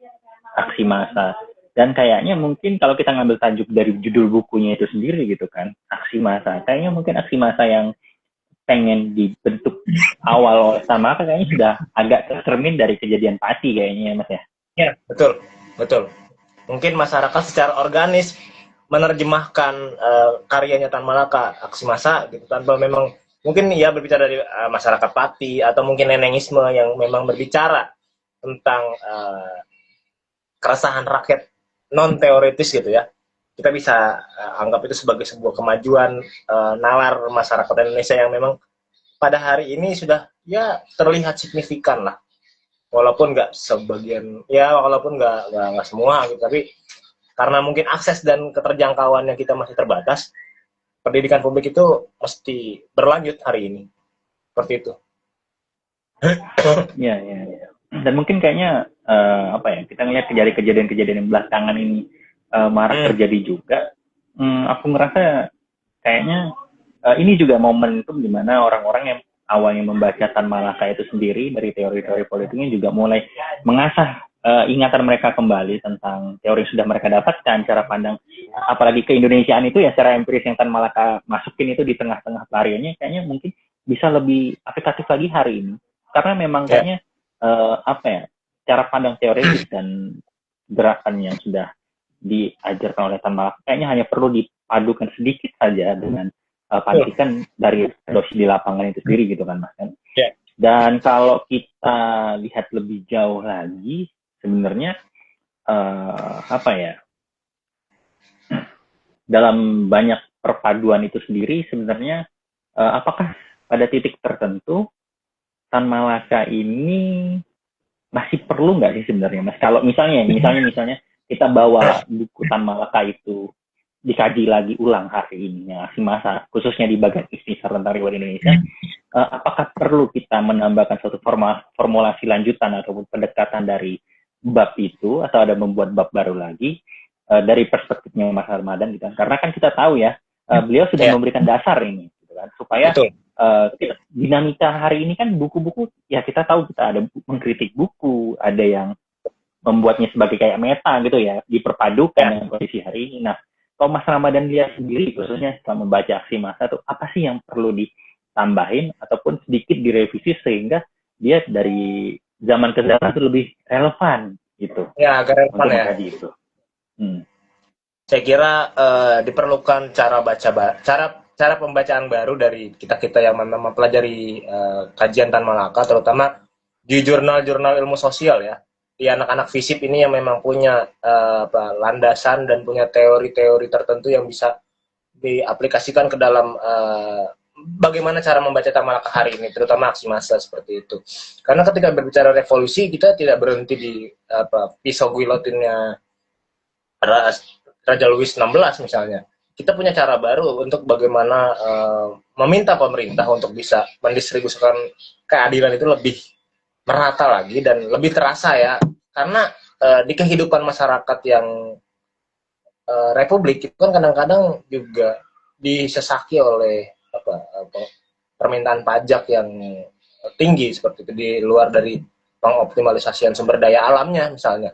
aksi massa. Dan kayaknya mungkin kalau kita ngambil tajuk dari judul bukunya itu sendiri gitu kan, aksi massa. Kayaknya mungkin aksi massa yang pengen dibentuk awal sama kayaknya sudah agak tercermin dari kejadian Pati kayaknya, Mas ya.
Ya, betul. Mungkin masyarakat secara organis menerjemahkan karyanya Tan Malaka, aksi massa gitu, tanpa memang mungkin ya berbicara dari masyarakat Pati atau mungkin nenengisme yang memang berbicara tentang keresahan rakyat non teoritis gitu ya. Kita bisa anggap itu sebagai sebuah kemajuan nalar masyarakat Indonesia yang memang pada hari ini sudah ya terlihat signifikan lah. Walaupun nggak sebagian, ya walaupun nggak semua gitu, tapi karena mungkin akses dan keterjangkauannya kita masih terbatas, pendidikan publik itu mesti berlanjut hari ini. Seperti itu.
Iya. Dan mungkin kayaknya kita ngelihat kejadian-kejadian yang belakangan ini marak terjadi juga. Aku ngerasa kayaknya ini juga momentum di mana orang-orang yang awalnya membaca Tan Malaka itu sendiri dari teori-teori politiknya juga mulai mengasah ingatan mereka kembali tentang teori yang sudah mereka dapatkan, cara pandang apalagi keindonesiaan itu ya secara empiris yang Tan Malaka masukin itu di tengah-tengah karyanya, kayaknya mungkin bisa lebih aplikatif lagi hari ini. Karena memang kayaknya cara pandang teoritis dan gerakan yang sudah diajarkan oleh Tan Malaka kayaknya hanya perlu dipadukan sedikit saja dengan pantikan dari dosis di lapangan itu sendiri gitu kan, Mas kan. Dan kalau kita lihat lebih jauh lagi, sebenarnya dalam banyak perpaduan itu sendiri sebenarnya apakah pada titik tertentu Tan Malaka ini masih perlu nggak sih sebenarnya, Mas? Kalau misalnya kita bawa buku Tan Malaka itu dikaji lagi ulang hari ini, ya, aksi massa, khususnya di bagian ikhtisar tentang riwayat Indonesia, apakah perlu kita menambahkan suatu formulasi lanjutan ataupun pendekatan dari bab itu, atau ada membuat bab baru lagi dari perspektifnya Mas Ramadan gitu kan? Karena kan kita tahu ya, beliau sudah memberikan dasar ini, gitu kan, supaya dinamika hari ini kan buku-buku, ya kita tahu kita ada mengkritik buku, ada yang membuatnya sebagai kayak meta gitu ya, diperpadukan dengan kondisi hari ini. Nah, kalau Mas Ramadan lihat sendiri, khususnya setelah membaca aksi massa tuh, apa sih yang perlu ditambahin ataupun sedikit direvisi sehingga dia dari zaman ke zaman itu lebih relevan gitu?
Ya, agak relevan ya.
Itu.
Saya kira diperlukan cara pembacaan baru dari kita yang memang mempelajari kajian Tan Malaka, terutama di jurnal-jurnal ilmu sosial ya. Di anak-anak FISIP ini yang memang punya landasan dan punya teori-teori tertentu yang bisa diaplikasikan ke dalam bagaimana cara membaca Tan Malaka hari ini, terutama aksi massa seperti itu. Karena ketika berbicara revolusi, kita tidak berhenti di pisau guillotinnya Raja Louis XVI misalnya. Kita punya cara baru untuk bagaimana meminta pemerintah untuk bisa mendistribusikan keadilan itu lebih merata lagi dan lebih terasa ya. Karena di kehidupan masyarakat yang republik itu kan kadang-kadang juga disesaki oleh permintaan pajak yang tinggi seperti itu, di luar dari pengoptimalisasian sumber daya alamnya misalnya.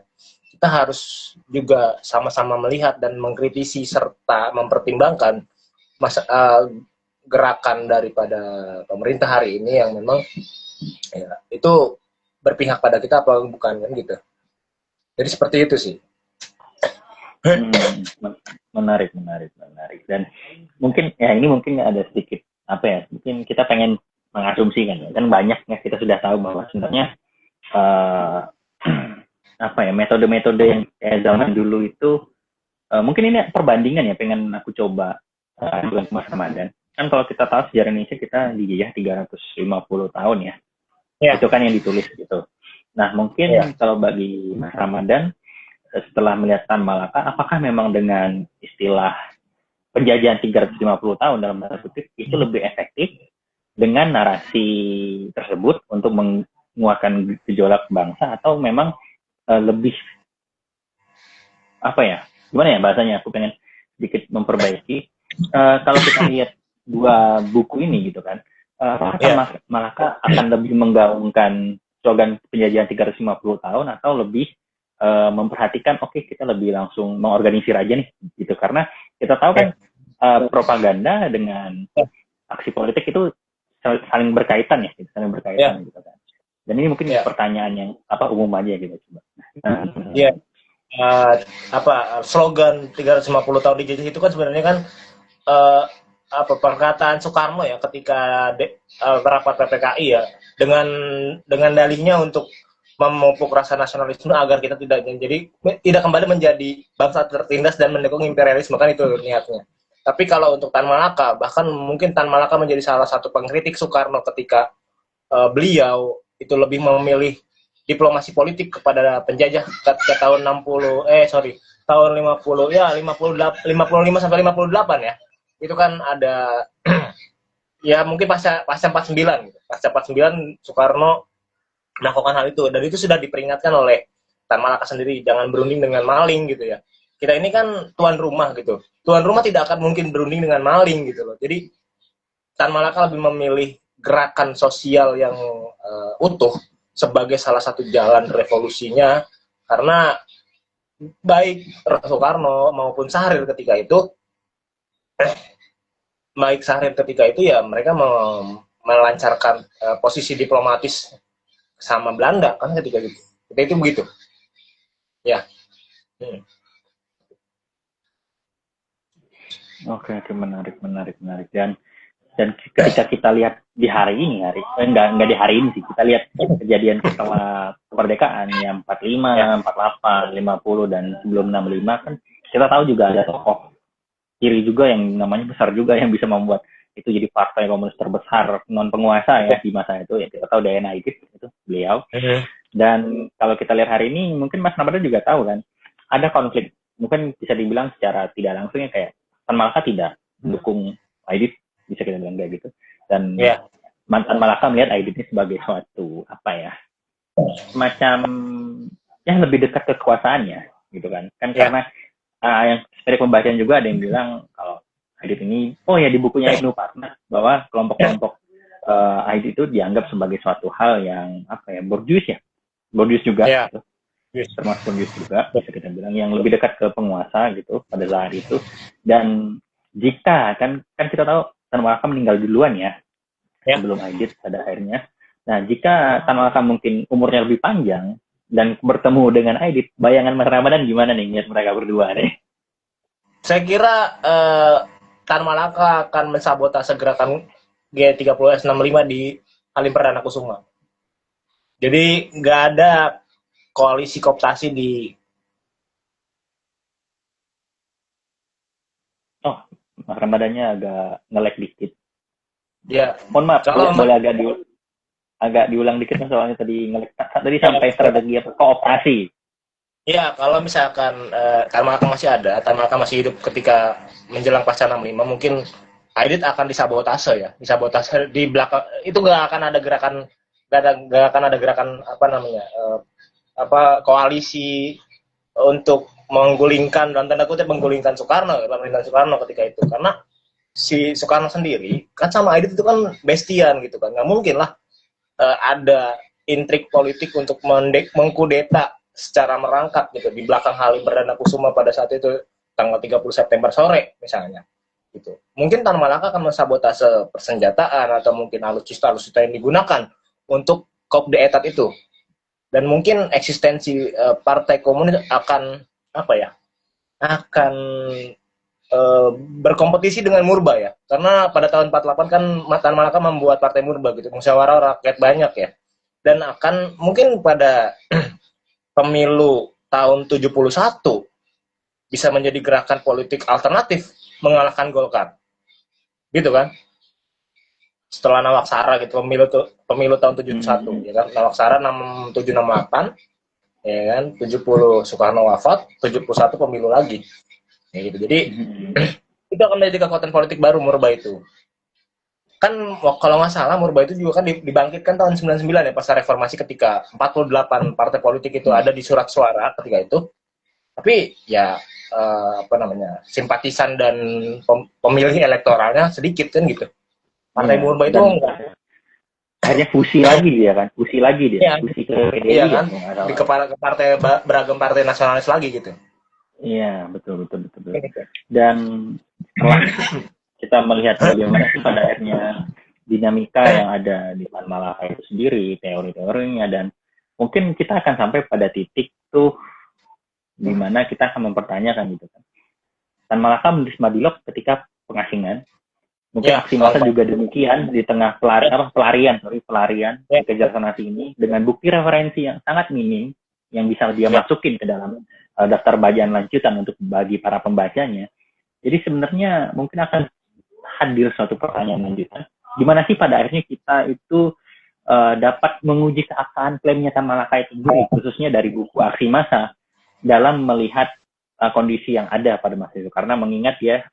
kita harus juga sama-sama melihat dan mengkritisi serta mempertimbangkan gerakan daripada pemerintah hari ini yang memang ya, itu berpihak pada kita apa bukan kan gitu. Jadi seperti itu sih.
Menarik. Dan mungkin ya ini mungkin ada sedikit apa ya, mungkin kita pengen mengasumsikan kan banyak ya, kita sudah tahu bahwa sebenarnya apa ya, metode-metode yang kayak zaman dulu itu mungkin ini perbandingan ya, pengen aku coba bulan Mas Ramadan. Kan kalau kita tahu sejarah Indonesia kita dijajah 350 tahun ya. Itu kan yang ditulis gitu. Nah, mungkin kalau bagi Mas Ramadan setelah melihat Tan Malaka, apakah memang dengan istilah penjajahan 350 tahun dalam tanda kutip itu lebih efektif dengan narasi tersebut untuk menguatkan gejolak bangsa, atau memang lebih apa ya, gimana ya bahasanya, aku pengen sedikit memperbaiki. Kalau kita lihat dua buku ini gitu kan, apakah Malaka akan lebih menggaungkan slogan penjajahan 350 tahun atau lebih memperhatikan oke, kita lebih langsung mengorganisir aja nih gitu, karena kita tahu kan propaganda dengan aksi politik itu saling berkaitan ya, saling berkaitan gitu kan. Dan ini mungkin pertanyaan yang umum aja gitu coba.
Slogan 350 tahun dijajah itu kan sebenarnya kan perkataan Soekarno ya ketika rapat PPKI ya, dengan dalihnya untuk memupuk rasa nasionalisme agar kita tidak kembali menjadi bangsa tertindas dan mendukung imperialisme, kan itu niatnya. Tapi kalau untuk Tan Malaka, bahkan mungkin Tan Malaka menjadi salah satu pengkritik Soekarno ketika beliau itu lebih memilih diplomasi politik kepada penjajah ketika tahun 55 sampai 58 ya. Itu kan ada ya mungkin pasca 49 gitu. Pasca 49 Soekarno melakukan hal itu, dan itu sudah diperingatkan oleh Tan Malaka sendiri, jangan berunding dengan maling gitu ya. Kita ini kan tuan rumah gitu. Tuan rumah tidak akan mungkin berunding dengan maling gitu loh. Jadi Tan Malaka lebih memilih gerakan sosial yang utuh sebagai salah satu jalan revolusinya, karena baik Soekarno maupun Sahrir ketika itu ya mereka melancarkan posisi diplomatis sama Belanda kan ketika itu begitu ya.
Oke, menarik. Dan ketika kita lihat di hari ini, enggak di hari ini sih, kita lihat kejadian setelah kemerdekaan yang 45, 48, 50 dan sebelum 65 kan kita tahu juga ada tokoh kiri juga yang namanya besar juga yang bisa membuat itu jadi partai komunis terbesar non penguasa ya di masa itu ya. Kita tahu Dayana Aidit itu beliau. Dan kalau kita lihat hari ini mungkin Mas Ramadan juga tahu kan ada konflik, mungkin bisa dibilang secara tidak langsung ya, kayak Tan Malaka tidak mendukung Aidit, bisa kita bilang kayak gitu. Dan mantan Malaka melihat Aidit ini sebagai suatu semacam yang lebih dekat kekuasaannya gitu kan. Karena yang dari pembacaan juga ada yang bilang kalau Aidit ini, di bukunya Ibnu Parna bahwa kelompok-kelompok Aidit itu dianggap sebagai suatu hal yang borjuis juga gitu. Termasuk borjuis juga bisa kita bilang, yang lebih dekat ke penguasa gitu pada saat itu. Dan jika kan kita tahu Tan Malaka meninggal duluan ya sebelum Aidit pada akhirnya. Nah, jika Tan Malaka mungkin umurnya lebih panjang dan bertemu dengan Aidit, bayangan Mas Ramadan gimana nih lihat mereka berdua nih?
Saya kira Tan Malaka akan mensabotase gerakan G30S65 di Halim Perdana Kusuma. Jadi nggak ada koalisi kooptasi di.
Mas Ramadannya agak nge-lag dikit.
Ya.
Mohon maaf, boleh agak diulang dikit mas, soalnya tadi nge-lag. Tadi sampai strategi kooptasi.
Ya, kalau misalkan Tan Malaka masih ada, Tan Malaka masih hidup ketika menjelang pasca 65, mungkin Aidit akan disabotase di belakang. Itu nggak akan ada gerakan koalisi untuk menggulingkan, dalam tanda kutip menggulingkan pemerintahan Soekarno ketika itu, karena si Soekarno sendiri kan sama Aidit itu kan bestian gitu kan, nggak mungkin lah ada intrik politik untuk mengkudeta secara merangkap gitu di belakang Halim Perdana Kusuma pada saat itu tanggal 30 September sore misalnya gitu. Mungkin Tan Malaka akan mensabotase persenjataan atau mungkin alutsista yang digunakan untuk Kop de Etat itu. Dan mungkin eksistensi Partai Komunis akan apa ya? Akan berkompetisi dengan Murba ya. Karena pada tahun 48 kan Tan Malaka membuat Partai Murba gitu, musyawarah rakyat banyak ya. Dan akan mungkin pada pemilu tahun 71 bisa menjadi gerakan politik alternatif mengalahkan Golkar. Gitu kan? Setelah Nawaksara gitu, pemilu tahun 71 ya kan. Nawaksara 67 68 ya kan, 70 Soekarno wafat, 71 pemilu lagi. Ya gitu. Jadi itu akan menjadi kekuatan politik baru Murba itu. Kan kalau nggak salah Murba itu juga kan dibangkitkan tahun 99 ya pasca reformasi ketika 48 partai politik itu ada di surat suara ketika itu. Tapi ya simpatisan dan pemilih elektoralnya sedikit kan gitu. Partai Murba itu
akhirnya fusi lagi dia kan, fusi ke PDI
iya kan, ke partai beragam partai nasionalis lagi gitu.
Iya, betul. Dan setelah kita melihat bagaimana sih pada akhirnya dinamika yang ada di Tan Malaka itu sendiri, teori-teorinya, dan mungkin kita akan sampai pada titik tuh di mana kita akan mempertanyakan gitu kan. Tan Malaka menerima Dilok ketika pengasingan. Mungkin aksi massa juga demikian di tengah pelarian kejar sonasi ini dengan bukti referensi yang sangat minim yang bisa dia masukin ke dalam daftar bacaan lanjutan untuk bagi para pembacanya. Jadi sebenarnya mungkin akan hadir suatu pertanyaan lanjutan. Gimana sih pada akhirnya kita itu dapat menguji keabsahan klaimnya Tan Malaka itu sendiri, khususnya dari buku aksi massa dalam melihat kondisi yang ada pada masa itu. Karena mengingat ya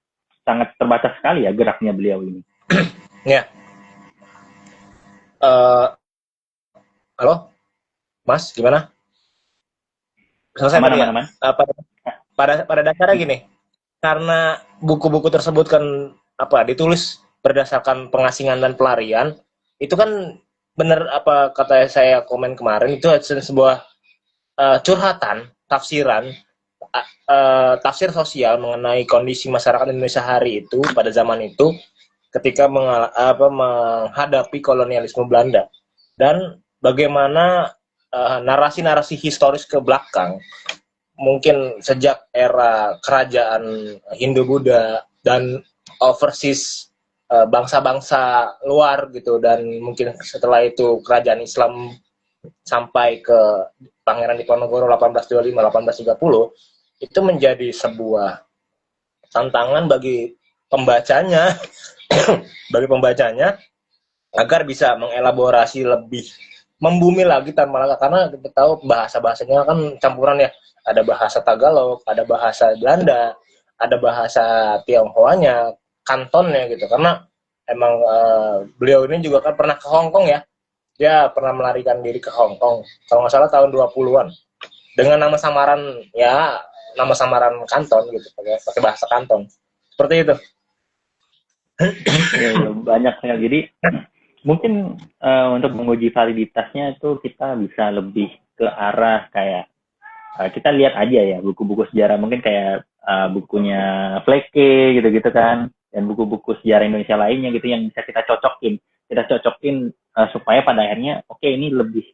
sangat terbatas sekali ya geraknya beliau ini.
Ya. Halo, Mas, gimana? Selesai tadi ya? Pada dasarnya gini, karena buku-buku tersebut kan ditulis berdasarkan pengasingan dan pelarian, itu kan benar apa kata saya komen kemarin, itu sebuah curhatan, tafsir sosial mengenai kondisi masyarakat Indonesia hari itu pada zaman itu ketika menghadapi kolonialisme Belanda dan bagaimana narasi-narasi historis ke belakang mungkin sejak era kerajaan Hindu-Buddha dan overseas bangsa-bangsa luar gitu, dan mungkin setelah itu kerajaan Islam sampai ke Pangeran Diponegoro 1825-1830 itu menjadi sebuah tantangan bagi pembacanya agar bisa mengelaborasi lebih membumi lagi Tan Malaka, karena kita tahu bahasanya kan campuran ya, ada bahasa Tagalog, ada bahasa Belanda, ada bahasa Tionghoanya, Kantonnya gitu, karena emang beliau ini juga kan pernah ke Hong Kong ya, dia pernah melarikan diri ke Hong Kong kalau nggak salah tahun 20-an dengan nama samaran Kanton gitu, pakai bahasa Kanton seperti itu.
Ya, banyak sekali. Jadi mungkin untuk menguji validitasnya itu kita bisa lebih ke arah kayak kita lihat aja ya buku-buku sejarah, mungkin kayak bukunya Fleke gitu-gitu kan, dan buku-buku sejarah Indonesia lainnya gitu yang bisa kita cocokin supaya pada akhirnya ini lebih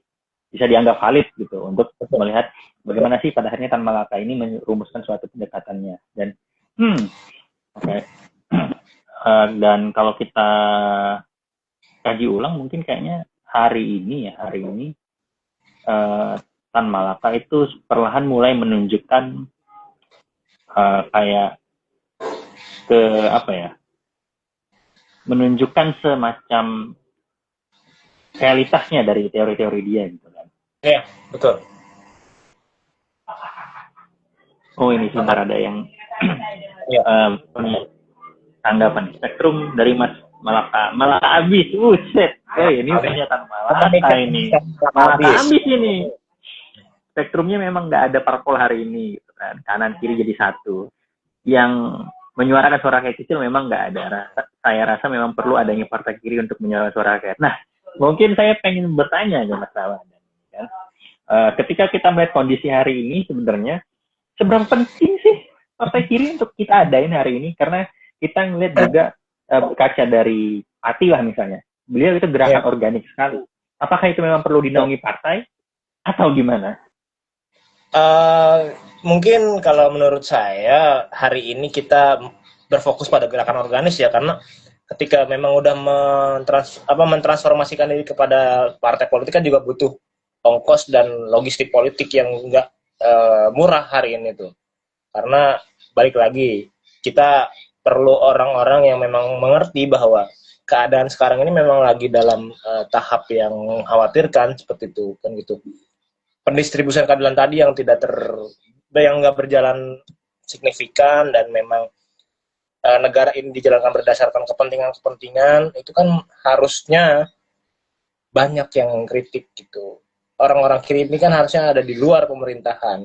bisa dianggap valid gitu untuk melihat bagaimana sih pada akhirnya Tan Malaka ini merumuskan suatu pendekatannya. Dan dan kalau kita kaji ulang mungkin kayaknya hari ini Tan Malaka itu perlahan mulai menunjukkan menunjukkan semacam realitasnya dari teori-teori dia gitu kan.
Iya, betul.
Oh, ini sebentar ada yang tanggapan spektrum dari Mas Malaka habis, buset. Ini pernyataan Malaka ini. Malaka habis ini. Spektrumnya memang nggak ada parpol hari ini, gitu kan. Kanan kiri jadi satu. Yang menyuarakan suara rakyat kecil memang nggak ada. Saya rasa memang perlu adanya partai kiri untuk menyuarakan suara rakyat. Nah, mungkin saya pengen bertanya ke Mas Rawan, kan? ketika kita melihat kondisi hari ini sebenarnya seberapa penting sih partai kiri untuk kita adain hari ini, karena kita ngelihat juga kaca dari Pati lah misalnya, beliau itu gerakan organik sekali. Apakah itu memang perlu dinaungi partai atau gimana?
Mungkin kalau menurut saya hari ini kita berfokus pada gerakan organis ya, karena ketika memang udah mentransformasikan diri kepada partai politik kan juga butuh ongkos dan logistik politik yang enggak murah hari ini tuh. Karena balik lagi, kita perlu orang-orang yang memang mengerti bahwa keadaan sekarang ini memang lagi dalam tahap yang mengkhawatirkan seperti itu kan gitu. Pendistribusian keadilan tadi yang yang nggak berjalan signifikan, dan memang negara ini dijalankan berdasarkan kepentingan-kepentingan, itu kan harusnya banyak yang kritik gitu. Orang-orang kiri ini kan harusnya ada di luar pemerintahan.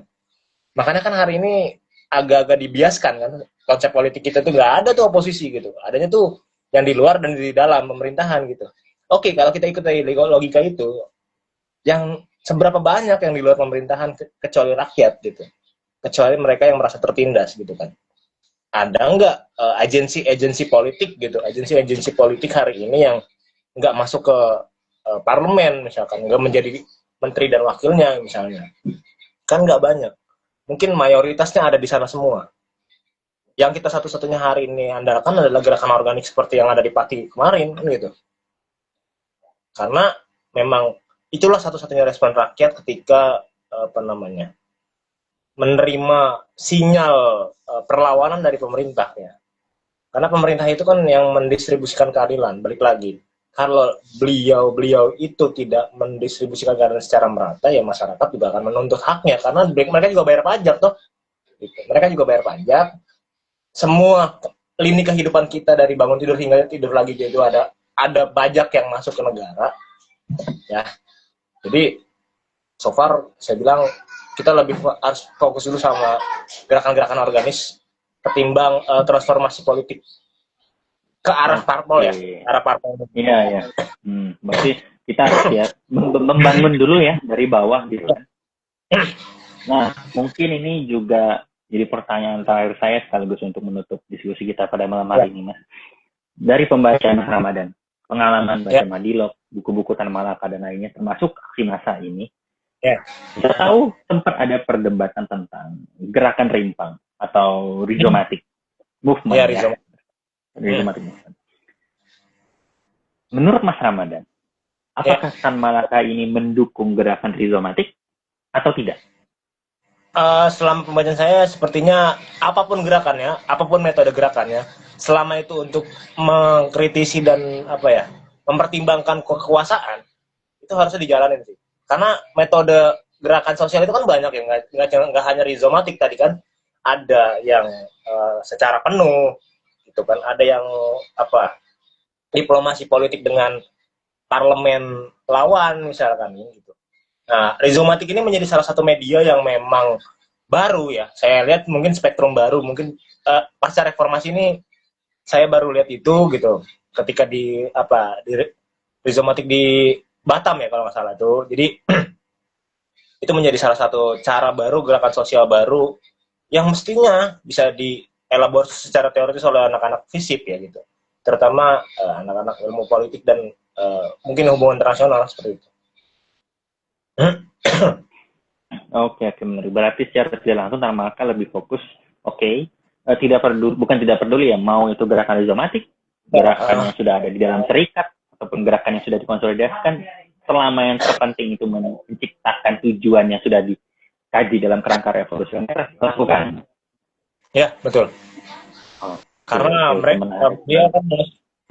Makanya kan hari ini agak-agak dibiaskan kan, konsep politik kita tuh nggak ada tuh oposisi gitu. Adanya tuh yang di luar dan di dalam pemerintahan gitu. Oke, kalau kita ikut logika itu, yang seberapa banyak yang di luar pemerintahan kecuali rakyat gitu, kecuali mereka yang merasa tertindas gitu kan. Ada nggak agensi-agensi politik gitu, agensi-agensi politik hari ini yang nggak masuk ke parlemen misalkan, nggak menjadi menteri dan wakilnya misalnya, kan nggak banyak. Mungkin mayoritasnya ada di sana semua. Yang kita satu-satunya hari ini andalkan adalah gerakan organik seperti yang ada di Pati kemarin kan gitu. Karena memang itulah satu-satunya respon rakyat ketika menerima sinyal perlawanan dari pemerintah ya. Karena pemerintah itu kan yang mendistribusikan keadilan. Balik lagi, kalau beliau itu tidak mendistribusikan keadilan secara merata, ya masyarakat juga akan menuntut haknya, karena mereka juga bayar pajak toh. Gitu. Mereka juga bayar pajak. Semua lini kehidupan kita dari bangun tidur hingga tidur lagi itu ada pajak yang masuk ke negara. Ya. Jadi so far saya bilang kita lebih harus fokus dulu sama gerakan-gerakan organis ketimbang transformasi politik ke arah parpol ya, arah parpol.
Iya. Berarti kita harus ya membangun dulu ya dari bawah gitu kan. Nah, mungkin ini juga jadi pertanyaan terakhir saya sekaligus untuk menutup diskusi kita pada malam hari ini, Mas. Dari pembacaan Ramadan, pengalaman baca Madilog, buku-buku Tan Malaka dan lainnya, termasuk aksi massa ini, kita tahu sempat ada perdebatan tentang gerakan rimpang atau rhizomatic movement ya. Rhizomatic movement. Menurut Mas Ramadan, apakah Tan Malaka ini mendukung gerakan rhizomatic atau tidak?
Selama pembacaan saya sepertinya apapun gerakannya, apapun metode gerakannya, selama itu untuk mengkritisi dan mempertimbangkan kekuasaan, itu harusnya dijalanin sih. Karena metode gerakan sosial itu kan banyak ya, nggak hanya rhizomatic tadi kan, ada yang secara penuh, gitu kan, ada yang diplomasi politik dengan parlemen lawan misalkan gitu. Nah, rhizomatic ini menjadi salah satu media yang memang baru ya. Saya lihat mungkin spektrum baru, mungkin pasca reformasi ini saya baru lihat itu gitu. Ketika di rhizomatic di Batam ya kalau nggak salah tuh. Jadi itu menjadi salah satu cara baru, gerakan sosial baru yang mestinya bisa dielaborasi secara teoritis oleh anak-anak FISIP ya gitu. Terutama anak-anak ilmu politik dan mungkin hubungan internasional seperti itu.
Oke, menarik. Berarti secara tidak langsung Tan Malaka lebih fokus, bukan tidak peduli ya, mau itu gerakan rhizomatic, gerakan yang sudah ada di dalam serikat, ataupun gerakan yang sudah dikonsolidasikan, selama yang terpenting itu menciptakan tujuan yang sudah dikaji dalam kerangka revolusioner, lakukan.
Ya, betul. Karena dia kan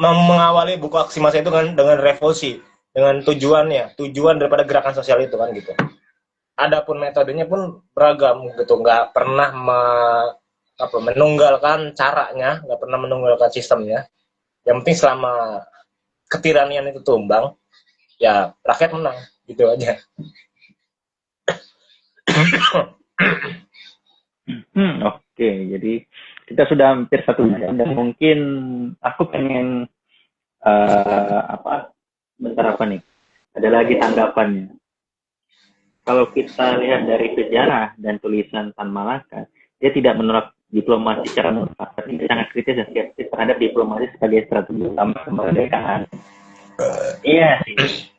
mengawali buku aksi massa itu kan dengan revolusi, dengan tujuan daripada gerakan sosial itu kan gitu. Adapun metodenya pun beragam gitu, nggak pernah menunggalkan caranya, nggak pernah menunggalkan sistemnya. Yang penting selama ketiranian itu tumbang, ya rakyat menang, gitu aja.
Oke, jadi kita sudah hampir 1 jam dan mungkin aku pengen bentar apa nih? Ada lagi tanggapannya. kalau kita lihat dari sejarah dan tulisan Tan Malaka, dia tidak menolak diplomasi secara mutlak, tapi dia sangat kritis dan skeptis terhadap diplomasi sebagai strategi utama kemerdekaan. Iya sih,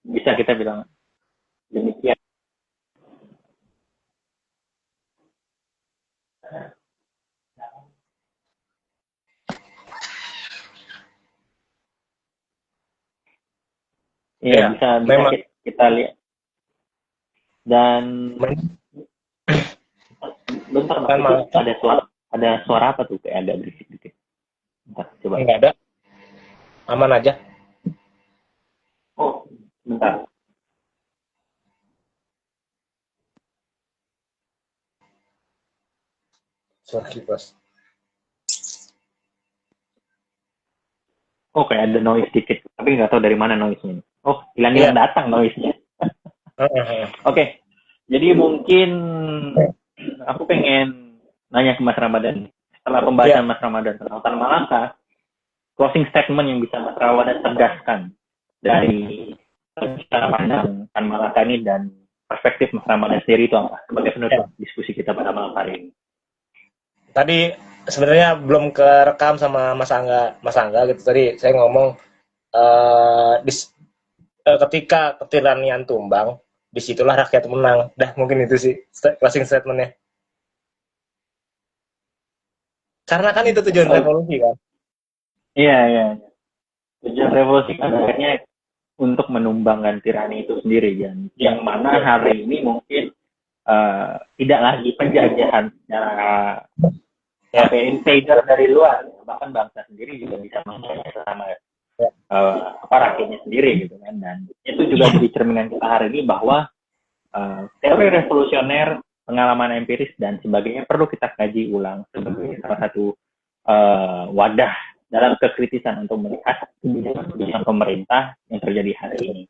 bisa kita bilang demikian. Iya,
Ya,
bisa
memang
kita lihat. Dan bentar mas,
Tan
itu
Malaka
ada suara apa tuh kayak agak berisik dikit. Bentar, coba.
nggak ada, aman aja.
Oh, bentar.
Suara kipas.
Oh, kayak ada noise dikit, tapi nggak tahu dari mana noise-nya. Oh, hilang-hilang
Iya.
datang noise-nya. Oke, jadi mungkin aku pengen nanya ke Mas Ramadan. Setelah
Iya.
pembahasan Mas Ramadan tentang Tan Malaka, closing statement yang bisa Mas Ramadan tegaskan dari cara pandang Tan Malaka ini dan perspektif Mas Ramadan sendiri itu apa? Sebagai penutup diskusi kita pada malam hari ini.
Tadi sebenarnya belum kerekam sama Mas Angga gitu. Tadi saya ngomong ketika ketiranian tumbang, disitulah rakyat menang. Dah mungkin itu sih closing statementnya. Karena kan itu tujuan
Oh,
revolusi kan.
iya, iya. Tujuan revolusi kan akhirnya untuk menumbangkan tirani itu sendiri, kan? Yang mana hari ini mungkin tidak lagi penjajahan secara
Ya,
invader dari luar, bahkan bangsa sendiri juga bisa menjajah sama
ya,
rakyatnya sendiri gitu kan. Dan itu juga jadi cerminan kita hari ini bahwa teori revolusioner, pengalaman empiris dan sebagainya perlu kita kaji ulang sebagai salah satu wadah dalam kekritisan untuk melihat kebijakan pemerintah yang terjadi hari ini,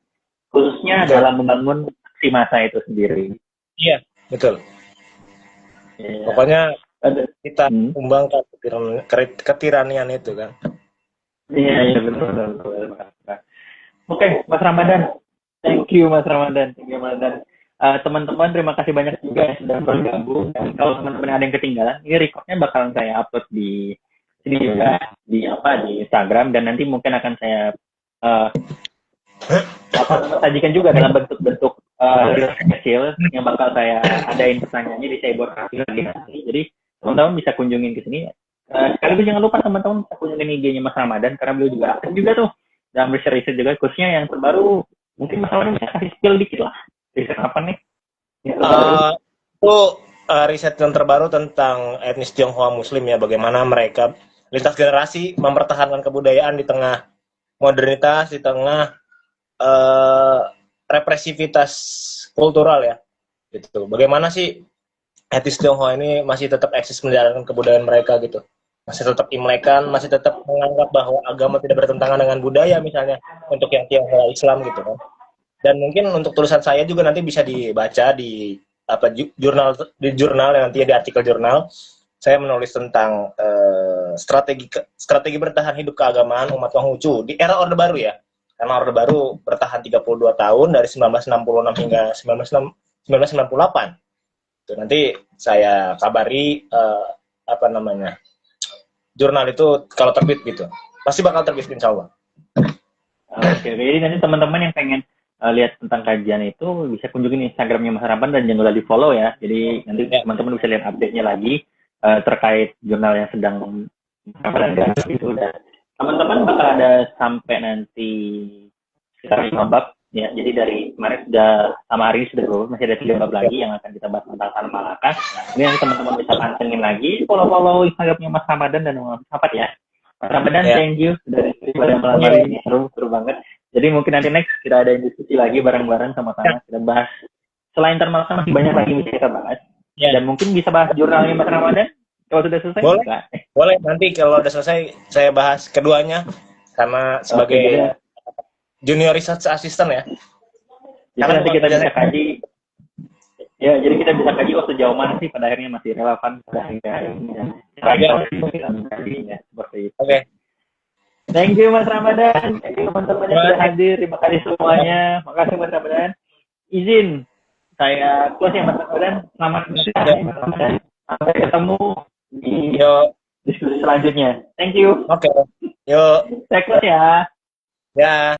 khususnya
betul.
dalam membangun aksi massa itu sendiri.
Iya, betul.
Ya.
Pokoknya kita
Hmm.
tumbangkan ketiranian itu kan.
Iya, iya, betul, betul. Oke, Mas Ramadan. Thank you, Mas Ramadan. Thank you, Mas Ramadan. Teman-teman, terima kasih banyak juga yang sudah bergabung. Dan kalau teman-teman ada yang ketinggalan, ini recordnya bakalan saya upload di sini juga, di Instagram, dan nanti mungkin akan saya sajikan juga dalam bentuk-bentuk reels kecil yang bakal saya adain pertanyaannya di Cyber Cafe lagi nanti. Jadi teman-teman bisa kunjungin ke sini. Sekaligus jangan lupa teman-teman bisa kunjungin IG-nya Mas Ramadan karena beliau juga aktif juga tuh dalam riset juga, khususnya yang terbaru. Mungkin Mas Ramadan bisa kasih spill dikit lah. Riset apa nih?
Itu riset yang terbaru tentang etnis Tionghoa Muslim ya, bagaimana mereka lintas generasi mempertahankan kebudayaan di tengah modernitas, di tengah represivitas kultural ya. Gitu. Bagaimana sih etnis Tionghoa ini masih tetap eksis menjalankan kebudayaan mereka gitu. Masih tetap imlekan, masih tetap menganggap bahwa agama tidak bertentangan dengan budaya misalnya untuk yang Tionghoa Islam gitu kan. Dan mungkin untuk tulisan saya juga nanti bisa dibaca di jurnal yang nantinya di artikel jurnal. Saya menulis tentang strategi bertahan hidup keagamaan umat Konghucu di era Orde Baru ya. Karena Orde Baru bertahan 32 tahun dari 1966 hingga 1998. Itu nanti saya kabari jurnal itu kalau terbit gitu. Pasti bakal terbit insya Allah.
Oke, jadi nanti teman-teman yang pengen lihat tentang kajian itu bisa kunjungin Instagramnya Mas Ramadan dan jangan lupa di follow ya. Jadi nanti teman-teman bisa lihat update-nya lagi terkait jurnal yang sedang Ramadan itu. Dan teman-teman bakal ada sampai nanti sekitar 5 bab ya. Jadi dari kemarin sudah sama hari ini sudah masih ada 3 bab lagi yang akan kita bahas tentang Tan Malaka. Ini nanti teman-teman bisa pantengin lagi, follow Instagramnya Mas Ramadan dan Mas Sahabat ya. Mas Ramadan, thank you sudah pada malam hari ini, seru banget. Jadi mungkin nanti next kita ada diskusi lagi bareng-bareng sama-sama kita bahas. Selain Tan Malaka masih banyak lagi bisa kita bahas. Dan mungkin bisa bahas jurnalnya Mas Ramadan kalau sudah selesai.
Boleh. Nanti kalau udah selesai saya bahas keduanya karena sebagai junior research assistant ya.
Jadi nanti kita bisa kaji. Ya, jadi kita bisa kaji sejauh mana sih pada akhirnya masih relevan pada akhirnya ini.
Oke.
Thank you Mas Ramadan. Thank you teman-teman yang sudah hadir. Terima kasih semuanya. Makasih Mas Ramadan. Izin saya close ya Mas Ramadan. Selamat beristirahat Mas Ramadan. Sampai ketemu di diskusi selanjutnya. Thank you.
Oke. Yuk.
Saya close ya.
Ya.